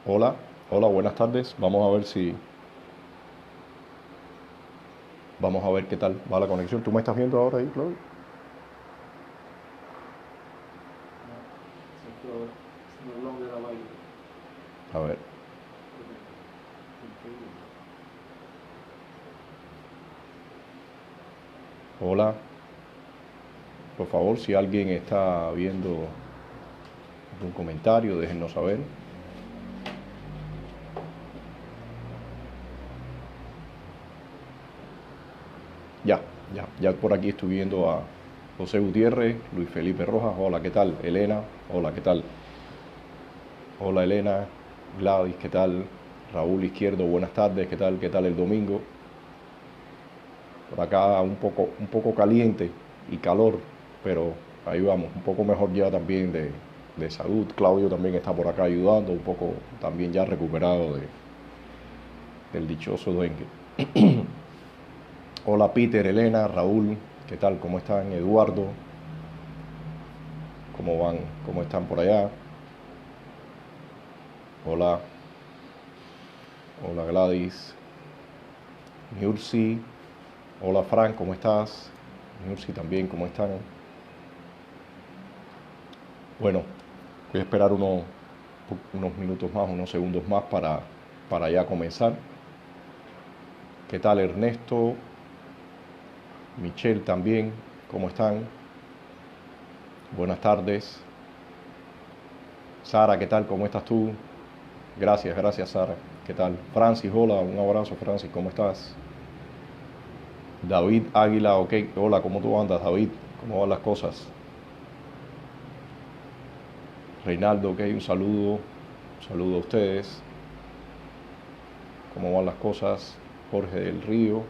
Hola, hola, buenas tardes. Vamos a ver qué tal va la conexión. ¿Tú me estás viendo ahora ahí, Claudio? It's no longer available. A ver, hola. Por favor, si alguien está viendo algún comentario, déjennos saber. Ya, ya por aquí estoy viendo a José Gutiérrez, Luis Felipe Rojas. Hola, ¿qué tal? Elena, hola, ¿qué tal? Hola, Elena. Gladys, ¿qué tal? Raúl Izquierdo, buenas tardes, ¿qué tal? ¿Qué tal el domingo? Por acá un poco caliente y calor, pero ahí vamos, un poco mejor ya también de salud. Claudio también está por acá ayudando, un poco también ya recuperado del dichoso dengue. Hola Peter, Elena, Raúl, ¿qué tal? ¿Cómo están? Eduardo, ¿cómo van? ¿Cómo están por allá? Hola, hola Gladys, Nursi, hola Frank, ¿cómo estás? Nursi también, ¿cómo están? Bueno, voy a esperar unos minutos más, unos segundos más para ya comenzar. ¿Qué tal Ernesto? Michelle también, ¿cómo están? Buenas tardes. Sara, ¿qué tal? ¿Cómo estás tú? Gracias, gracias Sara. ¿Qué tal? Francis, hola, un abrazo Francis, ¿cómo estás? David Águila, ok, hola, ¿cómo tú andas David? ¿Cómo van las cosas? Reinaldo, ok, un saludo a ustedes. ¿Cómo van las cosas? Jorge del Río.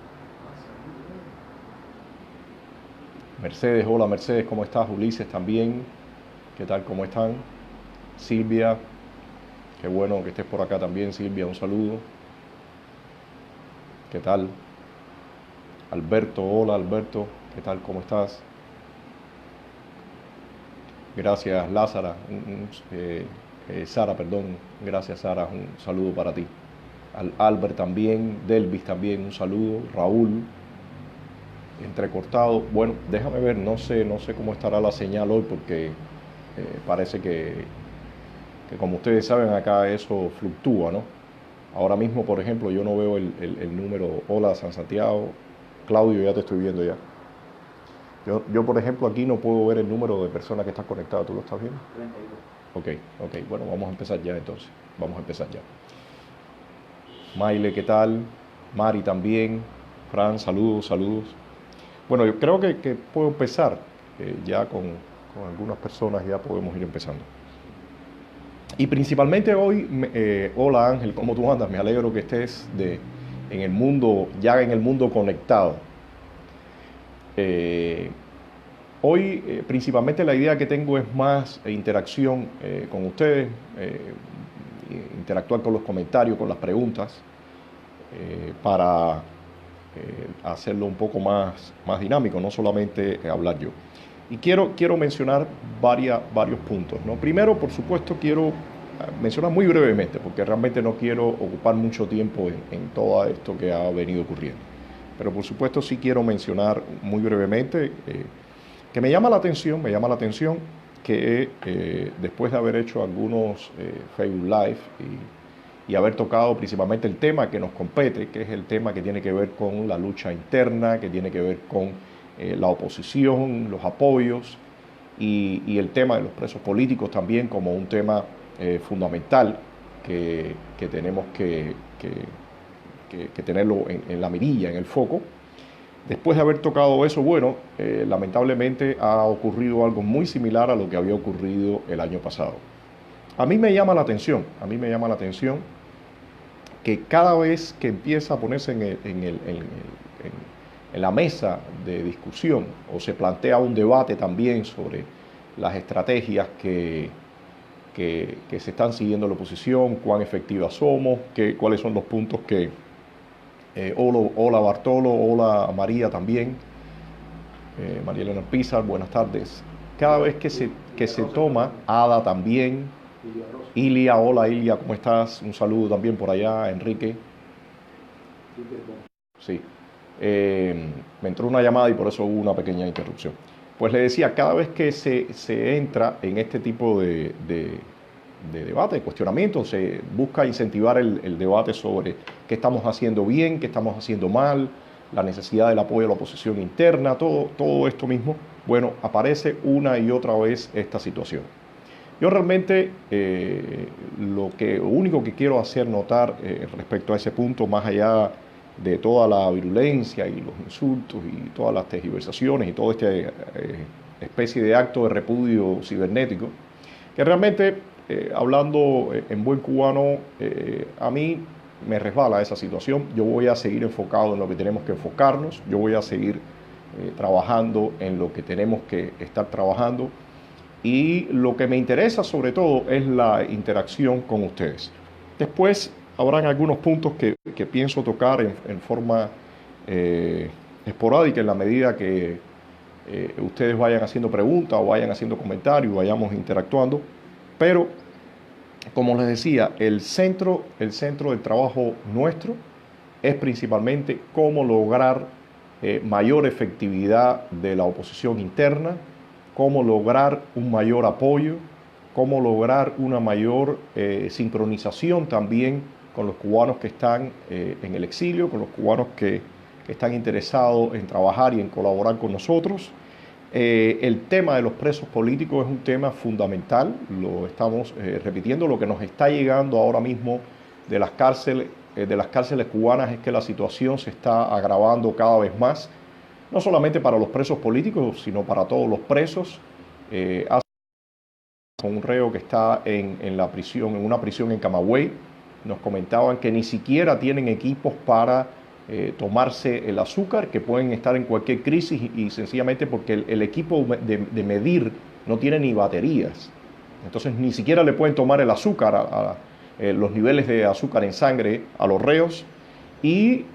Mercedes, hola Mercedes, ¿cómo estás? Ulises también, ¿qué tal? ¿Cómo están? Silvia, qué bueno que estés por acá también, Silvia, un saludo. ¿Qué tal? Alberto, hola Alberto, ¿qué tal? ¿Cómo estás? Gracias Lázara, Sara, perdón, gracias Sara, un saludo para ti. Albert también, Delvis también, un saludo. Raúl, entrecortado. Bueno, déjame ver, no sé cómo estará la señal hoy porque parece que como ustedes saben acá eso fluctúa, ¿no? Ahora mismo, por ejemplo, yo no veo el número. Hola, San Santiago. Claudio, ya te estoy viendo ya. Yo, por ejemplo, aquí no puedo ver el número de personas que están conectadas. ¿Tú lo estás viendo? 32. Ok, ok. Bueno, vamos a empezar ya entonces. Vamos a empezar ya. Maile, ¿qué tal? Mari también. Fran, saludos, saludos. Bueno, yo creo que puedo empezar ya con algunas personas, ya podemos ir empezando. Y principalmente hoy, hola Ángel, ¿cómo tú andas? Me alegro que estés en el mundo, ya en el mundo conectado. Eh, Hoy principalmente la idea que tengo es más interacción con ustedes, interactuar con los comentarios, con las preguntas, para hacerlo un poco más dinámico, no solamente hablar yo. Y quiero mencionar varios puntos, ¿no? Primero, por supuesto, quiero mencionar muy brevemente, porque realmente no quiero ocupar mucho tiempo en todo esto que ha venido ocurriendo. Pero por supuesto sí quiero mencionar muy brevemente que me llama la atención que después de haber hecho algunos Facebook Live y haber tocado principalmente el tema que nos compete, que es el tema que tiene que ver con la lucha interna, que tiene que ver con la oposición, los apoyos y el tema de los presos políticos también como un tema fundamental que tenemos que tenerlo en la mirilla, en el foco. Después de haber tocado eso, bueno, lamentablemente ha ocurrido algo muy similar a lo que había ocurrido el año pasado. A mí me llama la atención que cada vez que empieza a ponerse en la mesa de discusión o se plantea un debate también sobre las estrategias que se están siguiendo en la oposición, cuán efectivas somos, cuáles son los puntos que... hola, hola Bartolo, hola María también, María Elena Pizar, buenas tardes. Cada vez que se toma, Ada también, Ilia Rosa. Ilia, hola Ilia, ¿cómo estás? Un saludo también por allá, Enrique. Sí. Me entró una llamada y por eso hubo una pequeña interrupción. Pues le decía, cada vez que se entra en este tipo de debate, de cuestionamiento, se busca incentivar el debate sobre qué estamos haciendo bien, qué estamos haciendo mal, la necesidad del apoyo a la oposición interna, todo esto mismo, bueno, aparece una y otra vez esta situación. Yo realmente lo único que quiero hacer notar respecto a ese punto, más allá de toda la virulencia y los insultos y todas las tergiversaciones y toda esta especie de acto de repudio cibernético, que realmente, hablando en buen cubano, a mí me resbala esa situación. Yo voy a seguir enfocado en lo que tenemos que enfocarnos, yo voy a seguir trabajando en lo que tenemos que estar trabajando. Y lo que me interesa sobre todo es la interacción con ustedes. Después habrán algunos puntos que pienso tocar en forma esporádica en la medida que ustedes vayan haciendo preguntas o vayan haciendo comentarios, vayamos interactuando. Pero, como les decía, el centro del trabajo nuestro es principalmente cómo lograr mayor efectividad de la oposición interna, cómo lograr un mayor apoyo, cómo lograr una mayor sincronización también con los cubanos que están en el exilio, con los cubanos que están interesados en trabajar y en colaborar con nosotros. El tema de los presos políticos es un tema fundamental, lo estamos repitiendo. Lo que nos está llegando ahora mismo de las cárceles cubanas es que la situación se está agravando cada vez más, no solamente para los presos políticos, sino para todos los presos. Con un reo que está en la prisión, en una prisión en Camagüey, nos comentaban que ni siquiera tienen equipos para tomarse el azúcar, que pueden estar en cualquier crisis y sencillamente porque el equipo de medir no tiene ni baterías. Entonces ni siquiera le pueden tomar el azúcar, los niveles de azúcar en sangre a los reos. Y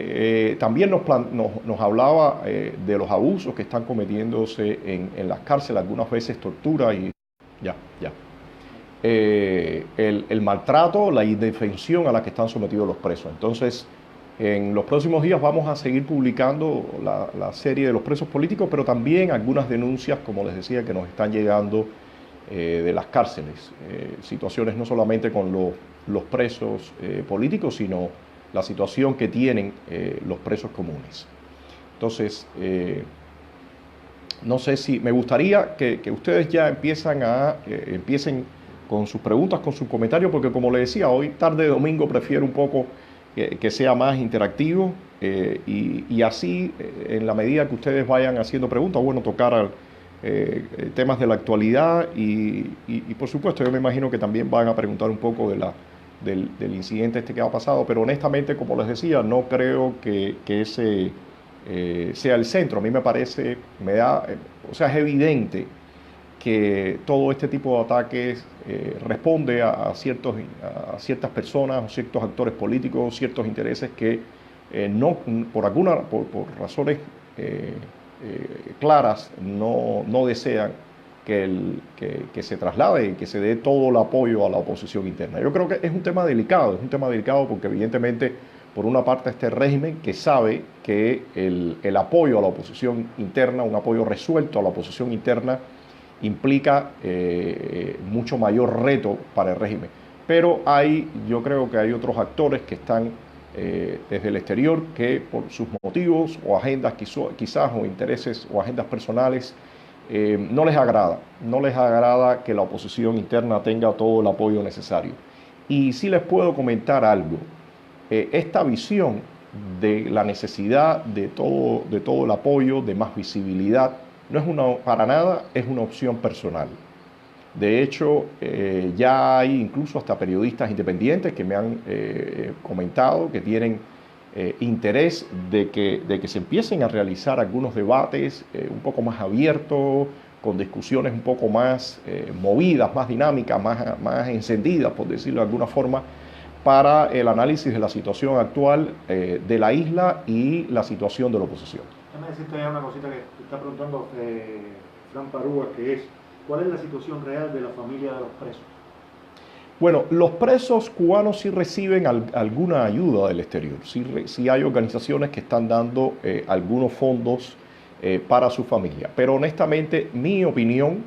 también nos hablaba de los abusos que están cometiéndose en las cárceles, algunas veces tortura y ya. El maltrato, la indefensión a la que están sometidos los presos. Entonces, en los próximos días vamos a seguir publicando la serie de los presos políticos, pero también algunas denuncias, como les decía, que nos están llegando de las cárceles. Situaciones no solamente con los presos políticos, sino la situación que tienen los presos comunes. Entonces, no sé si me gustaría que ustedes ya empiecen con sus preguntas, con sus comentarios, porque como les decía, hoy tarde de domingo prefiero un poco que sea más interactivo y así, en la medida que ustedes vayan haciendo preguntas, bueno, tocar temas de la actualidad y por supuesto yo me imagino que también van a preguntar un poco del incidente que ha pasado, pero honestamente, como les decía, no creo que ese sea el centro. A mí me parece, o sea, es evidente que todo este tipo de ataques responde a ciertas personas, a ciertos actores políticos, ciertos intereses que por razones claras no desean que se traslade y que se dé todo el apoyo a la oposición interna. Yo creo que es un tema delicado porque evidentemente por una parte este régimen que sabe que el apoyo a la oposición interna, un apoyo resuelto a la oposición interna, implica mucho mayor reto para el régimen. Pero yo creo que hay otros actores que están desde el exterior que por sus motivos o agendas quizás o intereses o agendas personales no les agrada que la oposición interna tenga todo el apoyo necesario. Y sí les puedo comentar algo. Esta visión de la necesidad de todo el apoyo, de más visibilidad, no es para nada es una opción personal. De hecho, ya hay incluso hasta periodistas independientes que me han comentado que tienen interés de que se empiecen a realizar algunos debates un poco más abiertos, con discusiones un poco más movidas, más dinámicas, más encendidas, por decirlo de alguna forma, para el análisis de la situación actual de la isla y la situación de la oposición. Déjame decirte una cosita que te está preguntando Fran Parúa, que es, ¿cuál es la situación real de la familia de los presos? Bueno, los presos cubanos sí reciben alguna ayuda del exterior. Sí hay organizaciones que están dando algunos fondos para su familia. Pero honestamente, mi opinión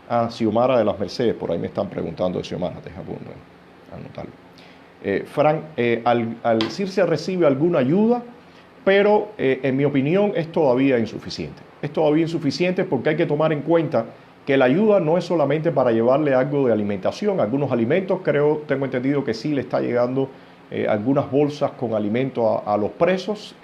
a Xiomara de las Mercedes, por ahí me están preguntando de Xiomara, deja anotarlo. Frank, al CIRSE recibe alguna ayuda, pero en mi opinión es todavía insuficiente. Es todavía insuficiente porque hay que tomar en cuenta que la ayuda no es solamente para llevarle algo de alimentación, algunos alimentos, tengo entendido que sí le está llegando algunas bolsas con alimento a los presos,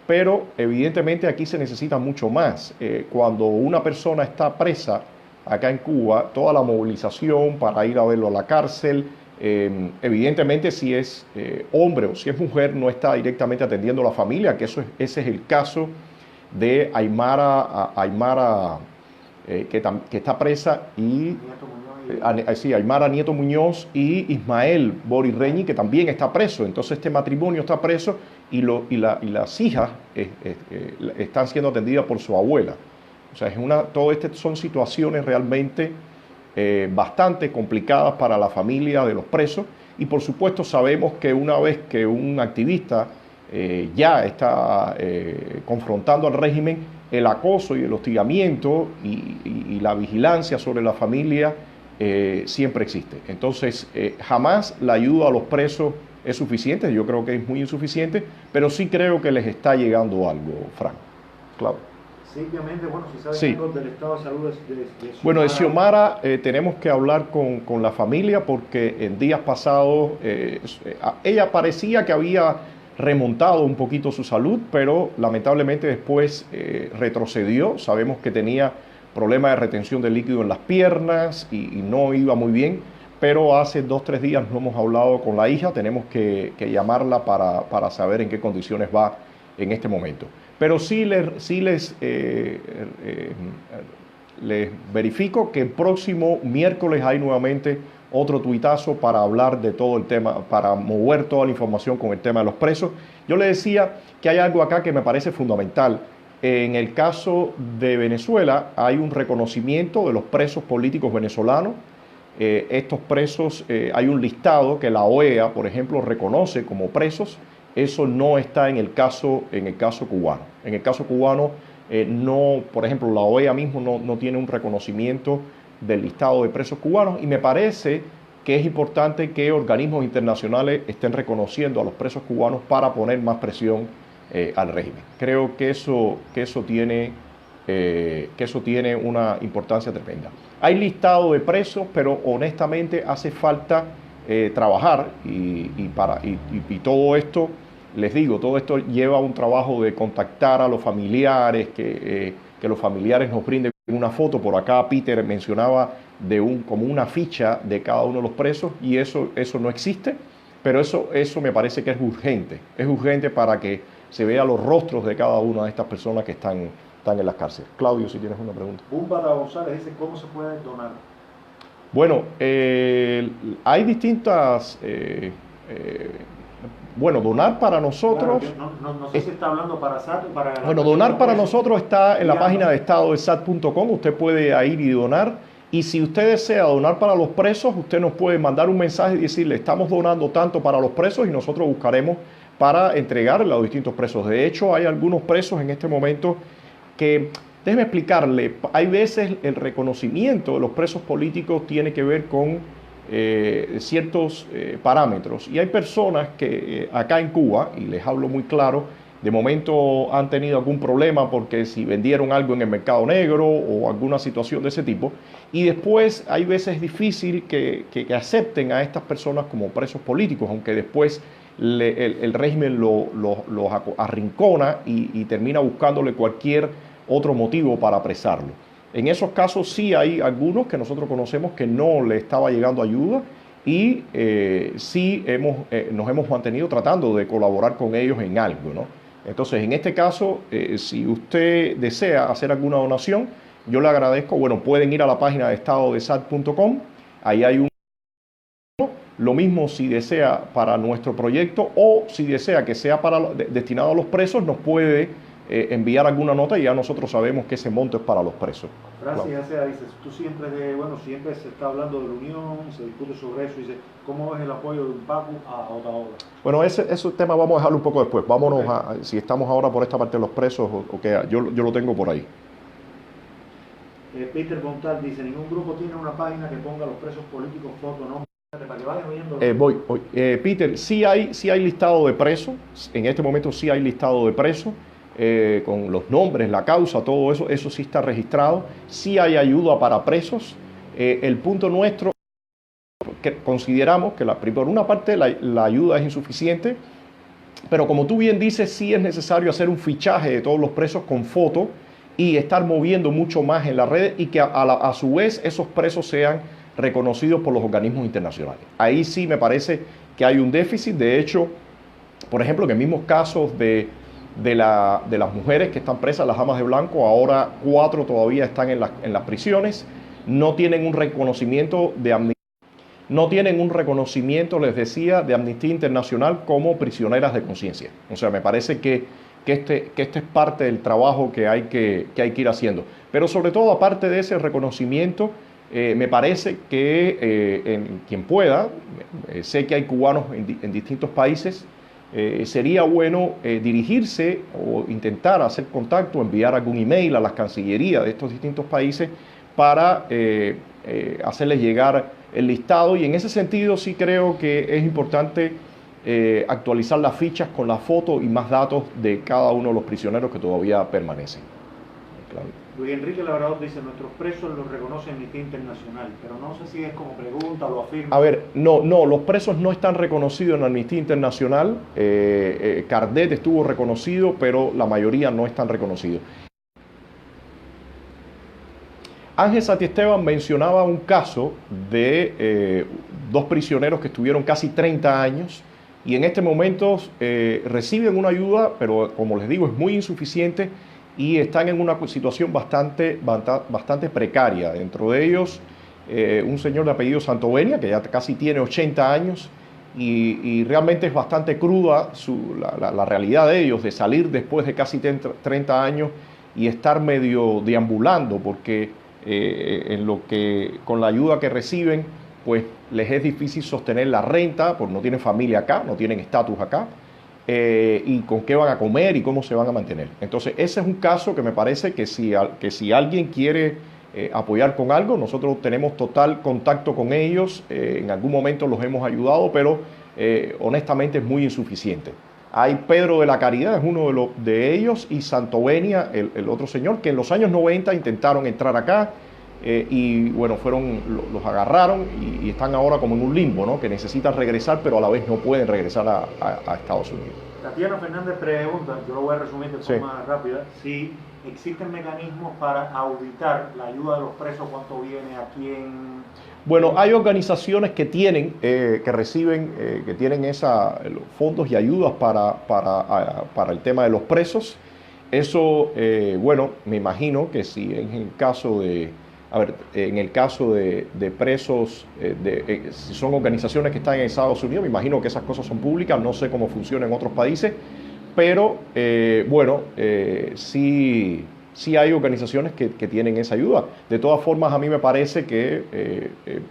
pero evidentemente aquí se necesita mucho más. Cuando una persona está presa acá en Cuba, toda la movilización para ir a verlo a la cárcel, evidentemente si es hombre o si es mujer no está directamente atendiendo a la familia, que ese es el caso de Aymara que está presa, y sí, Aymara Nieto Muñoz y Ismael Borirreñi, que también está preso. Entonces este matrimonio está preso y las hijas están siendo atendidas por su abuela. O sea, todo esto son situaciones realmente bastante complicadas para la familia de los presos, y por supuesto sabemos que una vez que un activista ya está confrontando al régimen, el acoso y el hostigamiento y la vigilancia sobre la familia siempre existe. Entonces, jamás la ayuda a los presos es suficiente, yo creo que es muy insuficiente, pero sí creo que les está llegando algo, Frank. Claro. Simplemente, bueno, si saben Sí. algo del estado de salud de Xiomara. Bueno, de Xiomara tenemos que hablar con la familia porque en días pasados ella parecía que había remontado un poquito su salud, pero lamentablemente después retrocedió. Sabemos que tenía problemas de retención de líquido en las piernas y no iba muy bien, pero hace 2-3 días no hemos hablado con la hija, tenemos que llamarla para saber en qué condiciones va en este momento. Pero sí les verifico que el próximo miércoles hay nuevamente otro tuitazo para hablar de todo el tema, para mover toda la información con el tema de los presos. Yo le decía que hay algo acá que me parece fundamental. En el caso de Venezuela hay un reconocimiento de los presos políticos venezolanos. Estos presos, hay un listado que la OEA, por ejemplo, reconoce como presos. Eso no está en el caso cubano. En el caso cubano, no, por ejemplo, la OEA mismo no tiene un reconocimiento del listado de presos cubanos, y me parece que es importante que organismos internacionales estén reconociendo a los presos cubanos para poner más presión al régimen. Creo que eso tiene una importancia tremenda. Hay listado de presos, pero honestamente hace falta trabajar y todo esto, les digo, todo esto lleva un trabajo de contactar a los familiares, que los familiares nos brinden una foto. Por acá Peter mencionaba como una ficha de cada uno de los presos, y eso no existe, pero eso me parece que es urgente para que se vea los rostros de cada una de estas personas que están en las cárceles. Claudio, si tienes una pregunta. Búmbara González dice, ¿cómo se puede donar? Bueno, hay distintas... bueno, donar para nosotros... Claro, no sé si está hablando para SAT o para... Bueno, donar para nosotros está en la página de estado de sat.com. Usted puede ir y donar. Y si usted desea donar para los presos, usted nos puede mandar un mensaje y decirle, estamos donando tanto para los presos, y nosotros buscaremos para entregarle a los distintos presos. De hecho, hay algunos presos en este momento que, déjeme explicarle, hay veces el reconocimiento de los presos políticos tiene que ver con ciertos parámetros, y hay personas que acá en Cuba, y les hablo muy claro, de momento han tenido algún problema porque si vendieron algo en el mercado negro o alguna situación de ese tipo, y después hay veces difícil que acepten a estas personas como presos políticos, aunque después el régimen los arrincona y termina buscándole cualquier otro motivo para apresarlo. En esos casos sí hay algunos que nosotros conocemos que no le estaba llegando ayuda, y sí nos hemos mantenido tratando de colaborar con ellos en algo, ¿no? Entonces, en este caso, si usted desea hacer alguna donación, yo le agradezco. Bueno, pueden ir a la página de estado de sat.com, ahí hay un... Lo mismo si desea para nuestro proyecto, o si desea que sea destinado a los presos, nos puede enviar alguna nota y ya nosotros sabemos que ese monto es para los presos. Francis Acea dice, tú siempre, siempre se está hablando de la unión, se discute sobre eso, dice, ¿cómo es el apoyo de UNPACU a Otaola? Bueno, ese tema vamos a dejarlo un poco después. Vámonos Okay. si estamos ahora por esta parte de los presos o que yo lo tengo por ahí. Peter Bontal dice, ningún grupo tiene una página que ponga a los presos políticos foto, ¿no? Para que vayan viendo. Voy. Peter, sí hay listado de presos, en este momento sí hay listado de presos, con los nombres, la causa, todo eso sí está registrado, sí hay ayuda para presos. El punto nuestro, que consideramos que por una parte la ayuda es insuficiente, pero como tú bien dices, sí es necesario hacer un fichaje de todos los presos con foto y estar moviendo mucho más en las redes y que a su vez esos presos sean reconocidos por los organismos internacionales. Ahí sí me parece que hay un déficit. De hecho, por ejemplo, en el mismo caso de las mujeres que están presas, las damas de blanco, ahora 4 todavía están en las prisiones, no tienen un reconocimiento de Amnistía. No tienen un reconocimiento, les decía, de Amnistía Internacional como prisioneras de conciencia. O sea, me parece que este es parte del trabajo que hay que ir haciendo. Pero sobre todo, aparte de ese reconocimiento, me parece que quien pueda, sé que hay cubanos en distintos países, sería bueno dirigirse o intentar hacer contacto, enviar algún email a las cancillerías de estos distintos países para hacerles llegar el listado, y en ese sentido sí creo que es importante actualizar las fichas con la foto y más datos de cada uno de los prisioneros que todavía permanecen. Claro. Luis Enrique Labrador dice, nuestros presos los reconoce Amnistía Internacional, pero no sé si es como pregunta o lo afirma. A ver, no, los presos no están reconocidos en Amnistía Internacional. Cardet estuvo reconocido, pero la mayoría no están reconocidos. Ángel Santiesteban mencionaba un caso de 2 prisioneros que estuvieron casi 30 años y en este momento reciben una ayuda, pero como les digo, es muy insuficiente y están en una situación bastante precaria. Dentro de ellos, un señor de apellido Santovenia, que ya casi tiene 80 años, y realmente es bastante cruda la realidad de ellos, de salir después de casi 30 años y estar medio deambulando, porque en lo que con la ayuda que reciben, pues les es difícil sostener la renta, porque no tienen familia acá, no tienen estatus acá, y con qué van a comer y cómo se van a mantener. Entonces ese es un caso que me parece que si alguien quiere apoyar con algo, nosotros tenemos total contacto con ellos, en algún momento los hemos ayudado, pero honestamente es muy insuficiente. Hay Pedro de la Caridad, es uno de ellos, y Santovenia, el otro señor, que en los años 90 intentaron entrar acá y bueno, los agarraron y están ahora como en un limbo, ¿no? Que necesitan regresar, pero a la vez no pueden regresar a Estados Unidos. Tatiana Fernández pregunta, yo lo voy a resumir de forma rápida, si existen mecanismos para auditar la ayuda de los presos, cuánto viene, a quién. Bueno, hay organizaciones que tienen, que reciben, que tienen los fondos y ayudas para el tema de los presos. Eso, bueno, me imagino que si en el caso de, presos, si son organizaciones que están en Estados Unidos, me imagino que esas cosas son públicas, no sé cómo funciona en otros países, pero bueno, sí hay organizaciones que tienen esa ayuda. De todas formas, a mí me parece que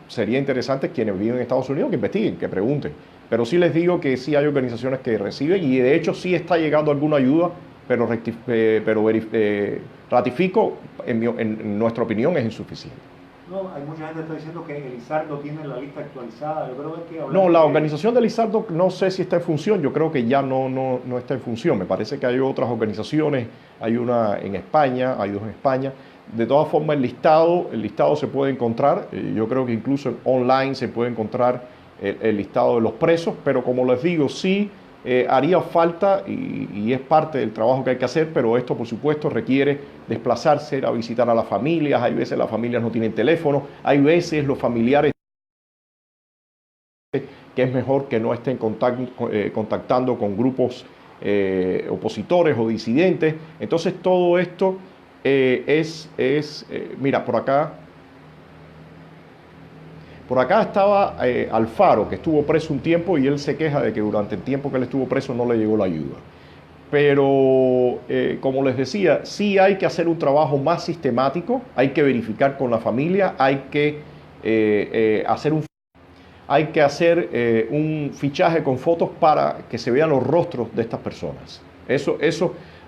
sería interesante quienes viven en Estados Unidos que investiguen, que pregunten. Pero sí les digo que sí hay organizaciones que reciben y de hecho sí está llegando alguna ayuda, pero ratifico, en nuestra opinión, es insuficiente. No, hay mucha gente que está diciendo que Elizardo tiene la lista actualizada. Yo creo que no, la organización de Elizardo no sé si está en función. Yo creo que ya no está en función. Me parece que hay otras organizaciones. Hay una en España, hay 2 en España. De todas formas, el listado se puede encontrar. Yo creo que incluso online se puede encontrar el listado de los presos. Pero como les digo, sí haría falta y es parte del trabajo que hay que hacer, pero esto por supuesto requiere desplazarse, ir a visitar a las familias. Hay veces las familias no tienen teléfono, hay veces los familiares que es mejor que no estén contactando con grupos opositores o disidentes. Entonces todo esto mira, por acá estaba Alfaro, que estuvo preso un tiempo y él se queja de que durante el tiempo que él estuvo preso no le llegó la ayuda. pero como les decía, sí hay que hacer un trabajo más sistemático, hay que verificar con la familia, hay que hacer un fichaje con fotos para que se vean los rostros de estas personas.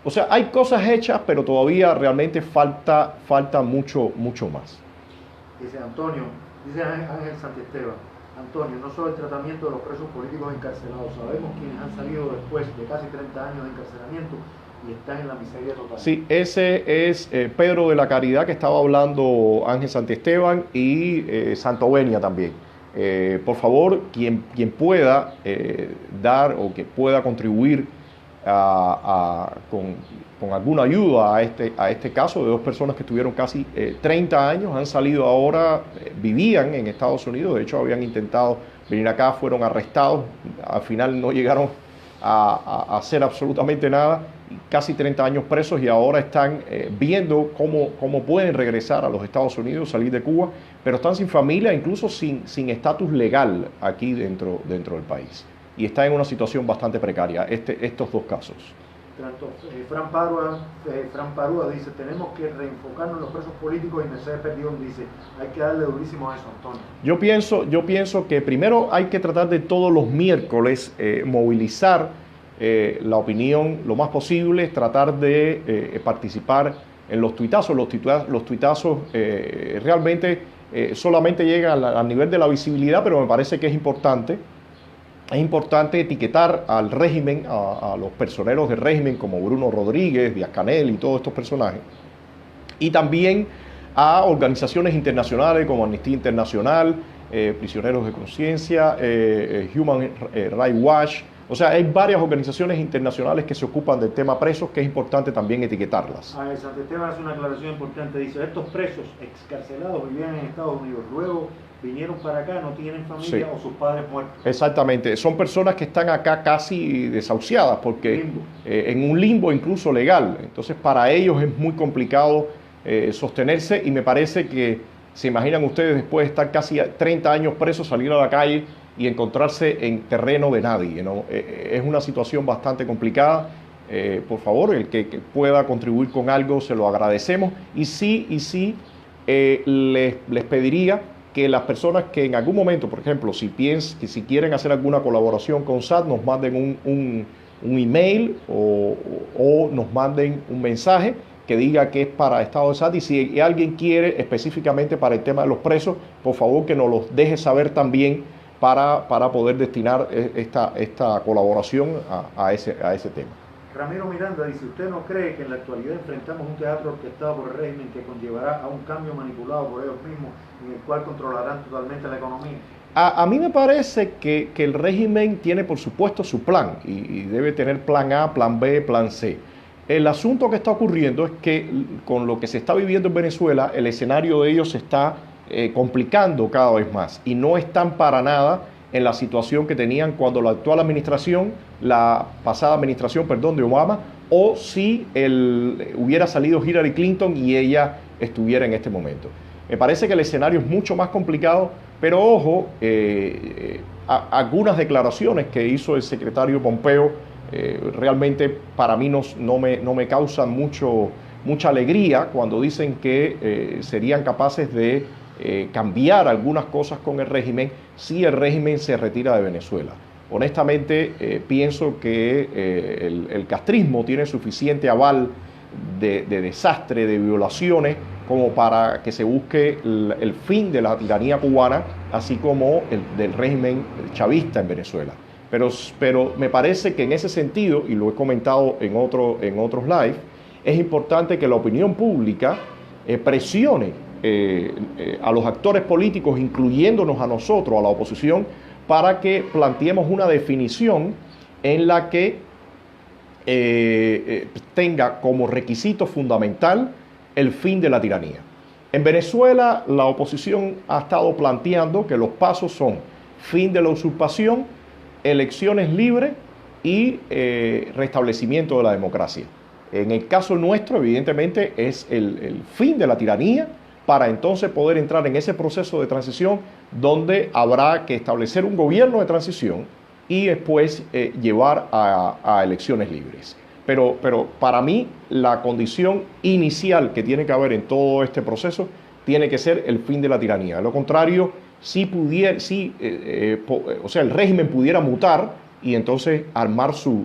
O sea, hay cosas hechas, pero todavía realmente falta mucho más. Dice Antonio, dice Ángel Santiesteban, Antonio, no solo el tratamiento de los presos políticos encarcelados, sabemos quienes han salido después de casi 30 años de encarcelamiento y están en la miseria total. Sí, ese es Pedro de la Caridad que estaba hablando Ángel Santiesteban y Santovenia también. Por favor, quien pueda dar o que pueda contribuir con alguna ayuda a este caso de dos personas que estuvieron casi 30 años, han salido ahora, vivían en Estados Unidos, de hecho habían intentado venir acá, fueron arrestados, al final no llegaron a hacer absolutamente nada, casi 30 años presos y ahora están viendo cómo pueden regresar a los Estados Unidos, salir de Cuba, pero están sin familia, incluso sin estatus legal aquí dentro del país. Y está en una situación bastante precaria, estos dos casos. Fran Parúa dice, tenemos que reenfocarnos en los presos políticos y Mercedes Perdigón dice, hay que darle durísimo a eso, Antonio. Yo pienso que primero hay que tratar de todos los miércoles movilizar la opinión lo más posible, tratar de participar en los tuitazos. Los tuitazos realmente solamente llegan al nivel de la visibilidad, pero me parece que es importante. Es importante etiquetar al régimen, a los personeros del régimen como Bruno Rodríguez, Díaz-Canel y todos estos personajes. Y también a organizaciones internacionales como Amnistía Internacional, Prisioneros de Conciencia, Human Rights Watch. O sea, hay varias organizaciones internacionales que se ocupan del tema presos que es importante también etiquetarlas. Santiesteban hace una aclaración importante. Dice, estos presos excarcelados vivían en Estados Unidos, luego vinieron para acá, no tienen familia o sus padres muertos. Exactamente, son personas que están acá casi desahuciadas porque en un limbo incluso legal. Entonces para ellos es muy complicado sostenerse y me parece que se imaginan ustedes después de estar casi 30 años presos, salir a la calle y encontrarse en terreno de nadie, ¿no? Es una situación bastante complicada. Por favor, el que pueda contribuir con algo se lo agradecemos y sí les pediría que las personas que en algún momento, por ejemplo, si quieren hacer alguna colaboración con SAT, nos manden un email o nos manden un mensaje que diga que es para Estado de SAT, y si alguien quiere específicamente para el tema de los presos, por favor que nos los deje saber también para poder destinar esta colaboración a ese tema. Ramiro Miranda dice, ¿usted no cree que en la actualidad enfrentamos un teatro orquestado por el régimen que conllevará a un cambio manipulado por ellos mismos en el cual controlarán totalmente la economía? A mí me parece que el régimen tiene por supuesto su plan y debe tener plan A, plan B, plan C. El asunto que está ocurriendo es que con lo que se está viviendo en Venezuela, el escenario de ellos se está complicando cada vez más y no están para nada en la situación que tenían cuando la actual administración, la pasada administración, perdón, de Obama, o si hubiera salido Hillary Clinton y ella estuviera en este momento. Me parece que el escenario es mucho más complicado, pero ojo, algunas declaraciones que hizo el secretario Pompeo realmente para mí no me causan mucha alegría cuando dicen que serían capaces de cambiar algunas cosas con el régimen si el régimen se retira de Venezuela. Honestamente, pienso que el castrismo tiene suficiente aval de desastre, de violaciones, como para que se busque el fin de la tiranía cubana, así como del régimen chavista en Venezuela. Pero me parece que en ese sentido, y lo he comentado en otros live, es importante que la opinión pública presione a los actores políticos, incluyéndonos a nosotros, a la oposición, para que planteemos una definición en la que tenga como requisito fundamental el fin de la tiranía. En Venezuela, la oposición ha estado planteando que los pasos son fin de la usurpación, elecciones libres y restablecimiento de la democracia. En el caso nuestro, evidentemente, es el fin de la tiranía, para entonces poder entrar en ese proceso de transición donde habrá que establecer un gobierno de transición y después llevar a elecciones libres. pero para mí la condición inicial que tiene que haber en todo este proceso tiene que ser el fin de la tiranía. De lo contrario, o sea, el régimen pudiera mutar y entonces armar su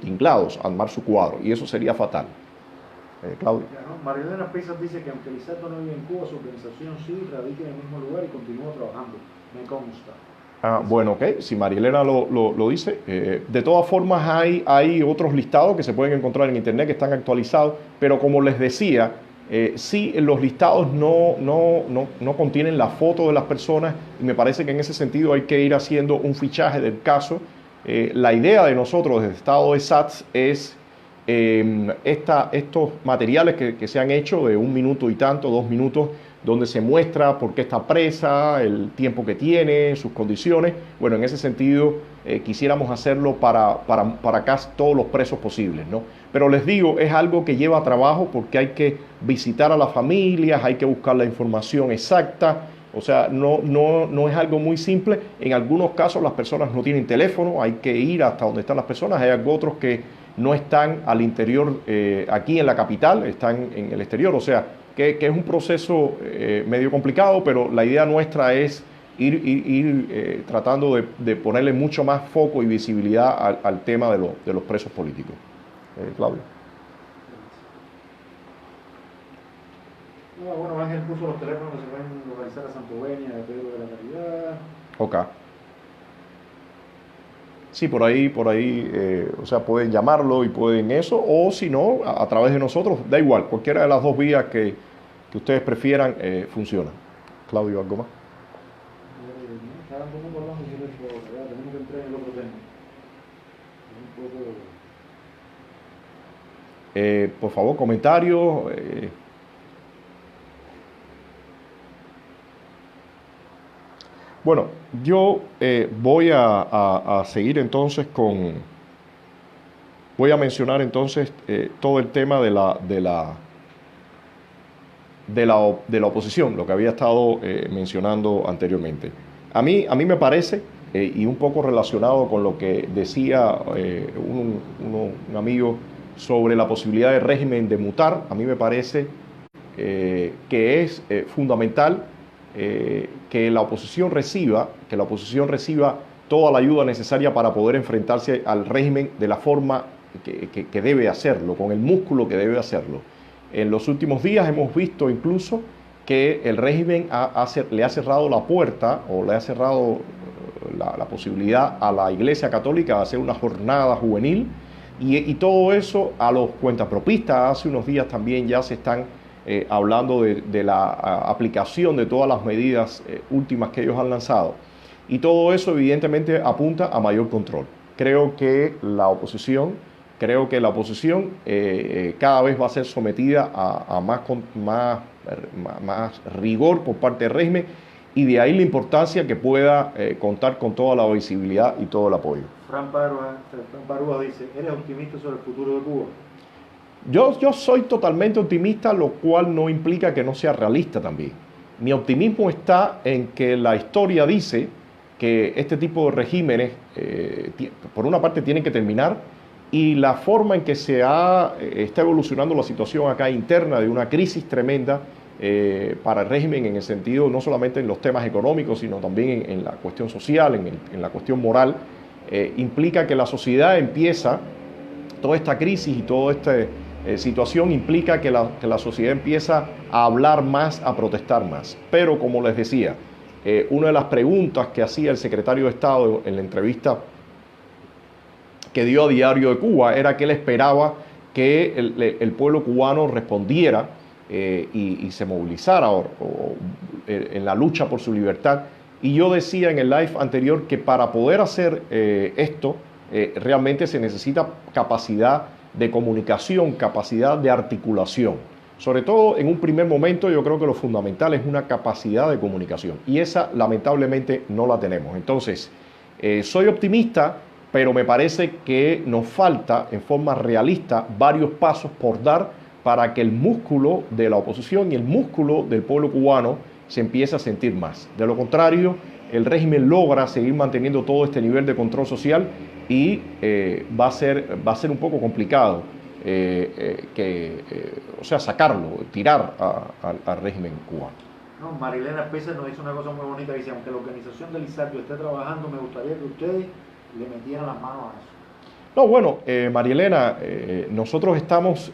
tinglado, armar su cuadro, y eso sería fatal. Claudio. María Elena Pizas dice que aunque Lizardo no vive en Cuba, su organización sí radica en el mismo lugar y continúa trabajando. Me consta. Bueno, ok, si María Elena lo dice. De todas formas, hay otros listados que se pueden encontrar en internet que están actualizados, pero como les decía, sí, los listados no contienen la foto de las personas, y me parece que en ese sentido hay que ir haciendo un fichaje del caso. La idea de nosotros desde el estado de SATS es estos materiales que se han hecho de 1 minuto y tanto, 2 minutos, donde se muestra por qué está presa, el tiempo que tiene, sus condiciones. Bueno, en ese sentido quisiéramos hacerlo para casi todos los presos posibles, ¿no? Pero les digo, es algo que lleva trabajo porque hay que visitar a las familias, hay que buscar la información exacta. O sea, no es algo muy simple. En algunos casos las personas no tienen teléfono, hay que ir hasta donde están las personas. Hay otros que no están al interior, aquí en la capital, están en el exterior. O sea, que es un proceso medio complicado, pero la idea nuestra es ir tratando de ponerle mucho más foco y visibilidad al tema de los presos políticos. Claudio. Bueno, Ángel puso los teléfonos que se pueden localizar a Santo Benia, de Pedro de la Caridad. Ok. Sí, por ahí, o sea, pueden llamarlo y pueden eso, o si no, a través de nosotros, da igual, cualquiera de las dos vías que ustedes prefieran funciona. Claudio, ¿algo más? Está todo el mundo hablando de eso, tenemos que entrar en el otro tema. Por favor, comentarios. Bueno, yo voy a seguir entonces voy a mencionar entonces todo el tema de la oposición, lo que había estado mencionando anteriormente. A mí me parece, y un poco relacionado con lo que decía un amigo sobre la posibilidad del régimen de mutar, a mí me parece que es fundamental que la oposición reciba toda la ayuda necesaria para poder enfrentarse al régimen de la forma que debe hacerlo, con el músculo que debe hacerlo. En los últimos días hemos visto incluso que el régimen le ha cerrado la puerta o le ha cerrado la posibilidad a la Iglesia Católica de hacer una jornada juvenil, y todo eso a los cuentapropistas. Hace unos días también ya se están hablando de la aplicación de todas las medidas últimas que ellos han lanzado, y todo eso evidentemente apunta a mayor control. Creo que la oposición cada vez va a ser sometida a más rigor por parte del régimen, y de ahí la importancia que pueda contar con toda la visibilidad y todo el apoyo. Fran Parúa dice, ¿eres optimista sobre el futuro de Cuba? Yo soy totalmente optimista, lo cual no implica que no sea realista también. Mi optimismo está en que la historia dice que este tipo de regímenes, por una parte, tienen que terminar, y la forma en que está evolucionando la situación acá interna de una crisis tremenda para el régimen, en el sentido no solamente en los temas económicos, sino también en la cuestión social, en la cuestión moral, implica que la sociedad empieza, toda esta crisis y toda esta situación implica que la sociedad empieza a hablar más, a protestar más. Pero como les decía, una de las preguntas que hacía el secretario de Estado en la entrevista que dio a Diario de Cuba era que él esperaba que el pueblo cubano respondiera y se movilizara en la lucha por su libertad. Y yo decía en el live anterior que para poder hacer esto realmente se necesita capacidad de comunicación, capacidad de articulación. Sobre todo en un primer momento yo creo que lo fundamental es una capacidad de comunicación, y esa lamentablemente no la tenemos. Entonces, soy optimista, pero me parece que nos falta en forma realista varios pasos por dar para que el músculo de la oposición y el músculo del pueblo cubano se empiece a sentir más. De lo contrario, el régimen logra seguir manteniendo todo este nivel de control social y va a ser un poco complicado o sea, sacarlo, tirar al régimen cubano. No, Marilena Pérez nos dice una cosa muy bonita, dice, aunque la organización del ISACIO esté trabajando, me gustaría que ustedes le metieran las manos a eso. No, bueno, Marielena, nosotros estamos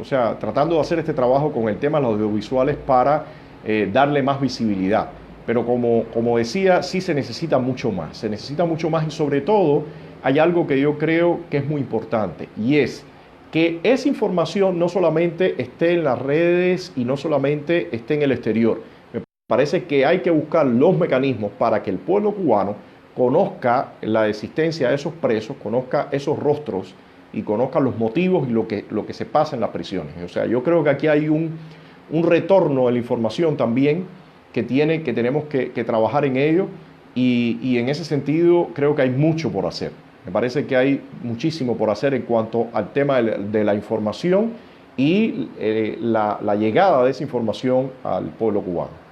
o sea, tratando de hacer este trabajo con el tema de los audiovisuales para darle más visibilidad. Pero como decía, sí se necesita mucho más. Se necesita mucho más y sobre todo hay algo que yo creo que es muy importante y es que esa información no solamente esté en las redes y no solamente esté en el exterior. Me parece que hay que buscar los mecanismos para que el pueblo cubano conozca la existencia de esos presos, conozca esos rostros y conozca los motivos y lo que se pasa en las prisiones. O sea, yo creo que aquí hay un retorno de la información también que tenemos que trabajar en ello y en ese sentido creo que hay mucho por hacer. Me parece que hay muchísimo por hacer en cuanto al tema de la información y la llegada de esa información al pueblo cubano.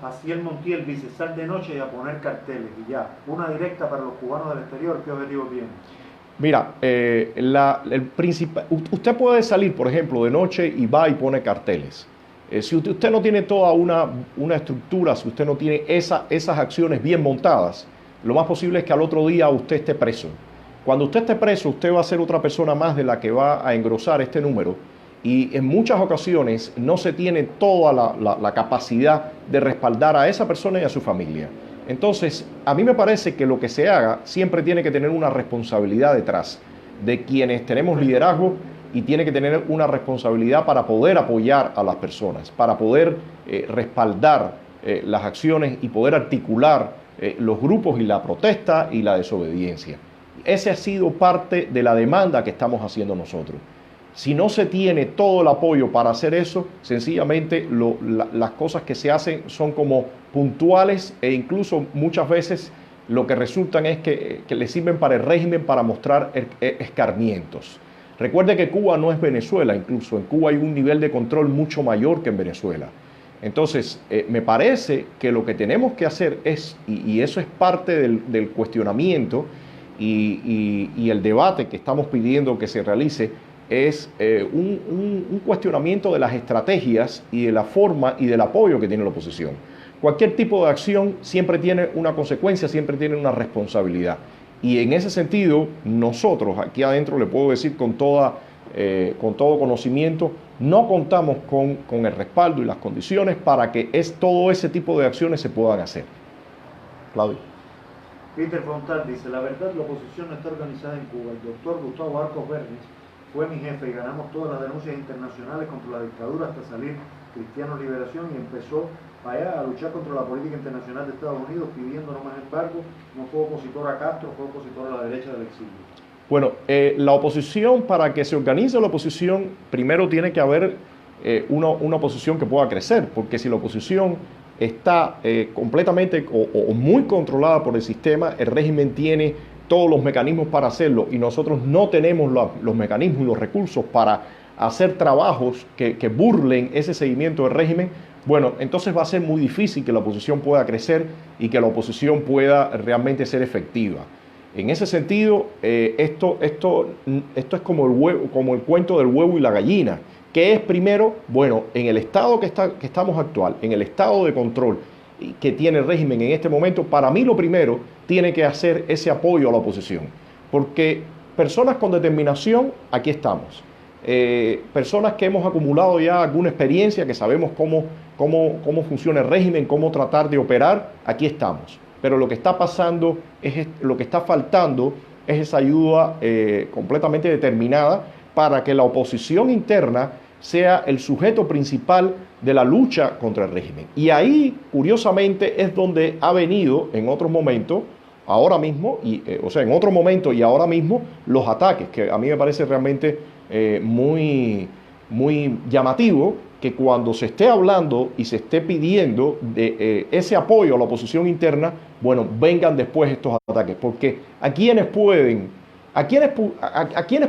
Así el Montiel dice, sal de noche y a poner carteles y ya. Una directa para los cubanos del exterior, ¿qué objetivo tiene? Mira, usted puede salir, por ejemplo, de noche y va y pone carteles. Si usted no tiene toda una estructura, si usted no tiene esas acciones bien montadas, lo más posible es que al otro día usted esté preso. Cuando usted esté preso, usted va a ser otra persona más de la que va a engrosar este número y en muchas ocasiones no se tiene toda la capacidad de respaldar a esa persona y a su familia. Entonces, a mí me parece que lo que se haga siempre tiene que tener una responsabilidad detrás de quienes tenemos liderazgo y tiene que tener una responsabilidad para poder apoyar a las personas, para poder respaldar las acciones y poder articular los grupos y la protesta y la desobediencia. Ese ha sido parte de la demanda que estamos haciendo nosotros. Si no se tiene todo el apoyo para hacer eso, sencillamente las cosas que se hacen son como puntuales e incluso muchas veces lo que resultan es que le sirven para el régimen para mostrar escarmientos. Recuerde que Cuba no es Venezuela, incluso en Cuba hay un nivel de control mucho mayor que en Venezuela. Entonces, me parece que lo que tenemos que hacer es, y eso es parte del cuestionamiento y el debate que estamos pidiendo que se realice, es un cuestionamiento de las estrategias y de la forma y del apoyo que tiene la oposición. Cualquier tipo de acción siempre tiene una consecuencia, siempre tiene una responsabilidad. Y en ese sentido, nosotros aquí adentro, le puedo decir con todo conocimiento, no contamos con el respaldo y las condiciones para que todo ese tipo de acciones se puedan hacer. Claudio. Peter Frontal dice, la verdad la oposición no está organizada en Cuba. El doctor Gustavo Arcos Bernis fue mi jefe y ganamos todas las denuncias internacionales contra la dictadura hasta salir Cristiano Liberación y empezó allá a luchar contra la política internacional de Estados Unidos pidiendo no más embargo. No fue opositor a Castro, fue opositor a la derecha del exilio. Bueno, la oposición, para que se organice la oposición, primero tiene que haber una oposición que pueda crecer, porque si la oposición está completamente o muy controlada por el sistema, el régimen tiene todos los mecanismos para hacerlo y nosotros no tenemos los mecanismos y los recursos para hacer trabajos que burlen ese seguimiento del régimen, bueno, entonces va a ser muy difícil que la oposición pueda crecer y que la oposición pueda realmente ser efectiva. En ese sentido, esto es como el cuento del huevo y la gallina. ¿Qué es primero? Bueno, en el estado que estamos actual, en el estado de control que tiene el régimen en este momento, para mí lo primero tiene que hacer ese apoyo a la oposición. Porque personas con determinación, aquí estamos. Personas que hemos acumulado ya alguna experiencia, que sabemos cómo funciona el régimen, cómo tratar de operar, aquí estamos. Pero lo que está pasando, lo que está faltando es esa ayuda completamente determinada para que la oposición interna sea el sujeto principal de la lucha contra el régimen. Y ahí, curiosamente, es donde ha venido en otros momentos, ahora mismo, en otro momento y ahora mismo, los ataques, que a mí me parece realmente muy llamativo que cuando se esté hablando y se esté pidiendo de ese apoyo a la oposición interna, bueno, vengan después estos ataques, porque a quienes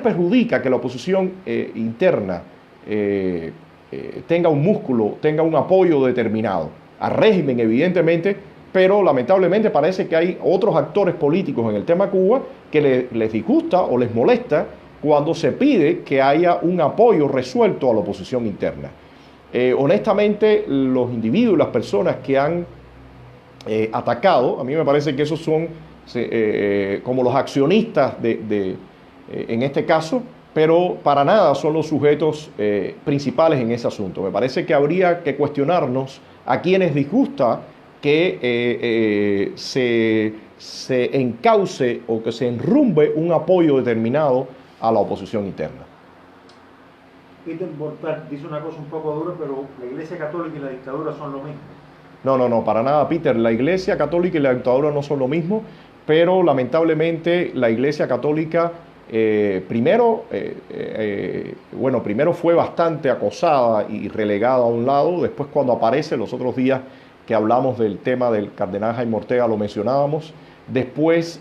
perjudica que la oposición interna tenga un músculo, tenga un apoyo determinado. al régimen, evidentemente, pero lamentablemente parece que hay otros actores políticos en el tema Cuba que les disgusta o les molesta cuando se pide que haya un apoyo resuelto a la oposición interna. Honestamente, los individuos, las personas que han atacado, a mí me parece que esos son como los accionistas en este caso, pero para nada son los sujetos principales en ese asunto. Me parece que habría que cuestionarnos a quienes disgusta que se encauce o que se enrumbe un apoyo determinado a la oposición interna. Peter Bortat dice una cosa un poco dura, pero la Iglesia Católica y la dictadura son lo mismo. No, para nada, Peter. La Iglesia Católica y la dictadura no son lo mismo, pero lamentablemente la Iglesia Católica primero fue bastante acosada y relegada a un lado. Después, cuando aparece, los otros días que hablamos del tema del cardenal Jaime Ortega, lo mencionábamos. Después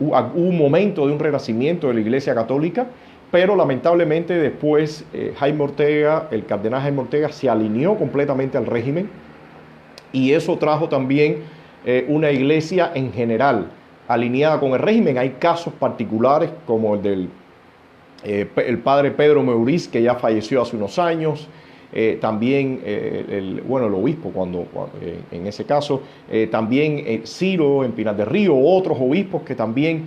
hubo un momento de un renacimiento de la Iglesia Católica, pero lamentablemente después el cardenal Jaime Ortega se alineó completamente al régimen, y eso trajo también una iglesia en general alineada con el régimen. Hay casos particulares como el del el padre Pedro Meuriz, que ya falleció hace unos años, también el obispo en ese caso, también Ciro en Pinar del Río, otros obispos que también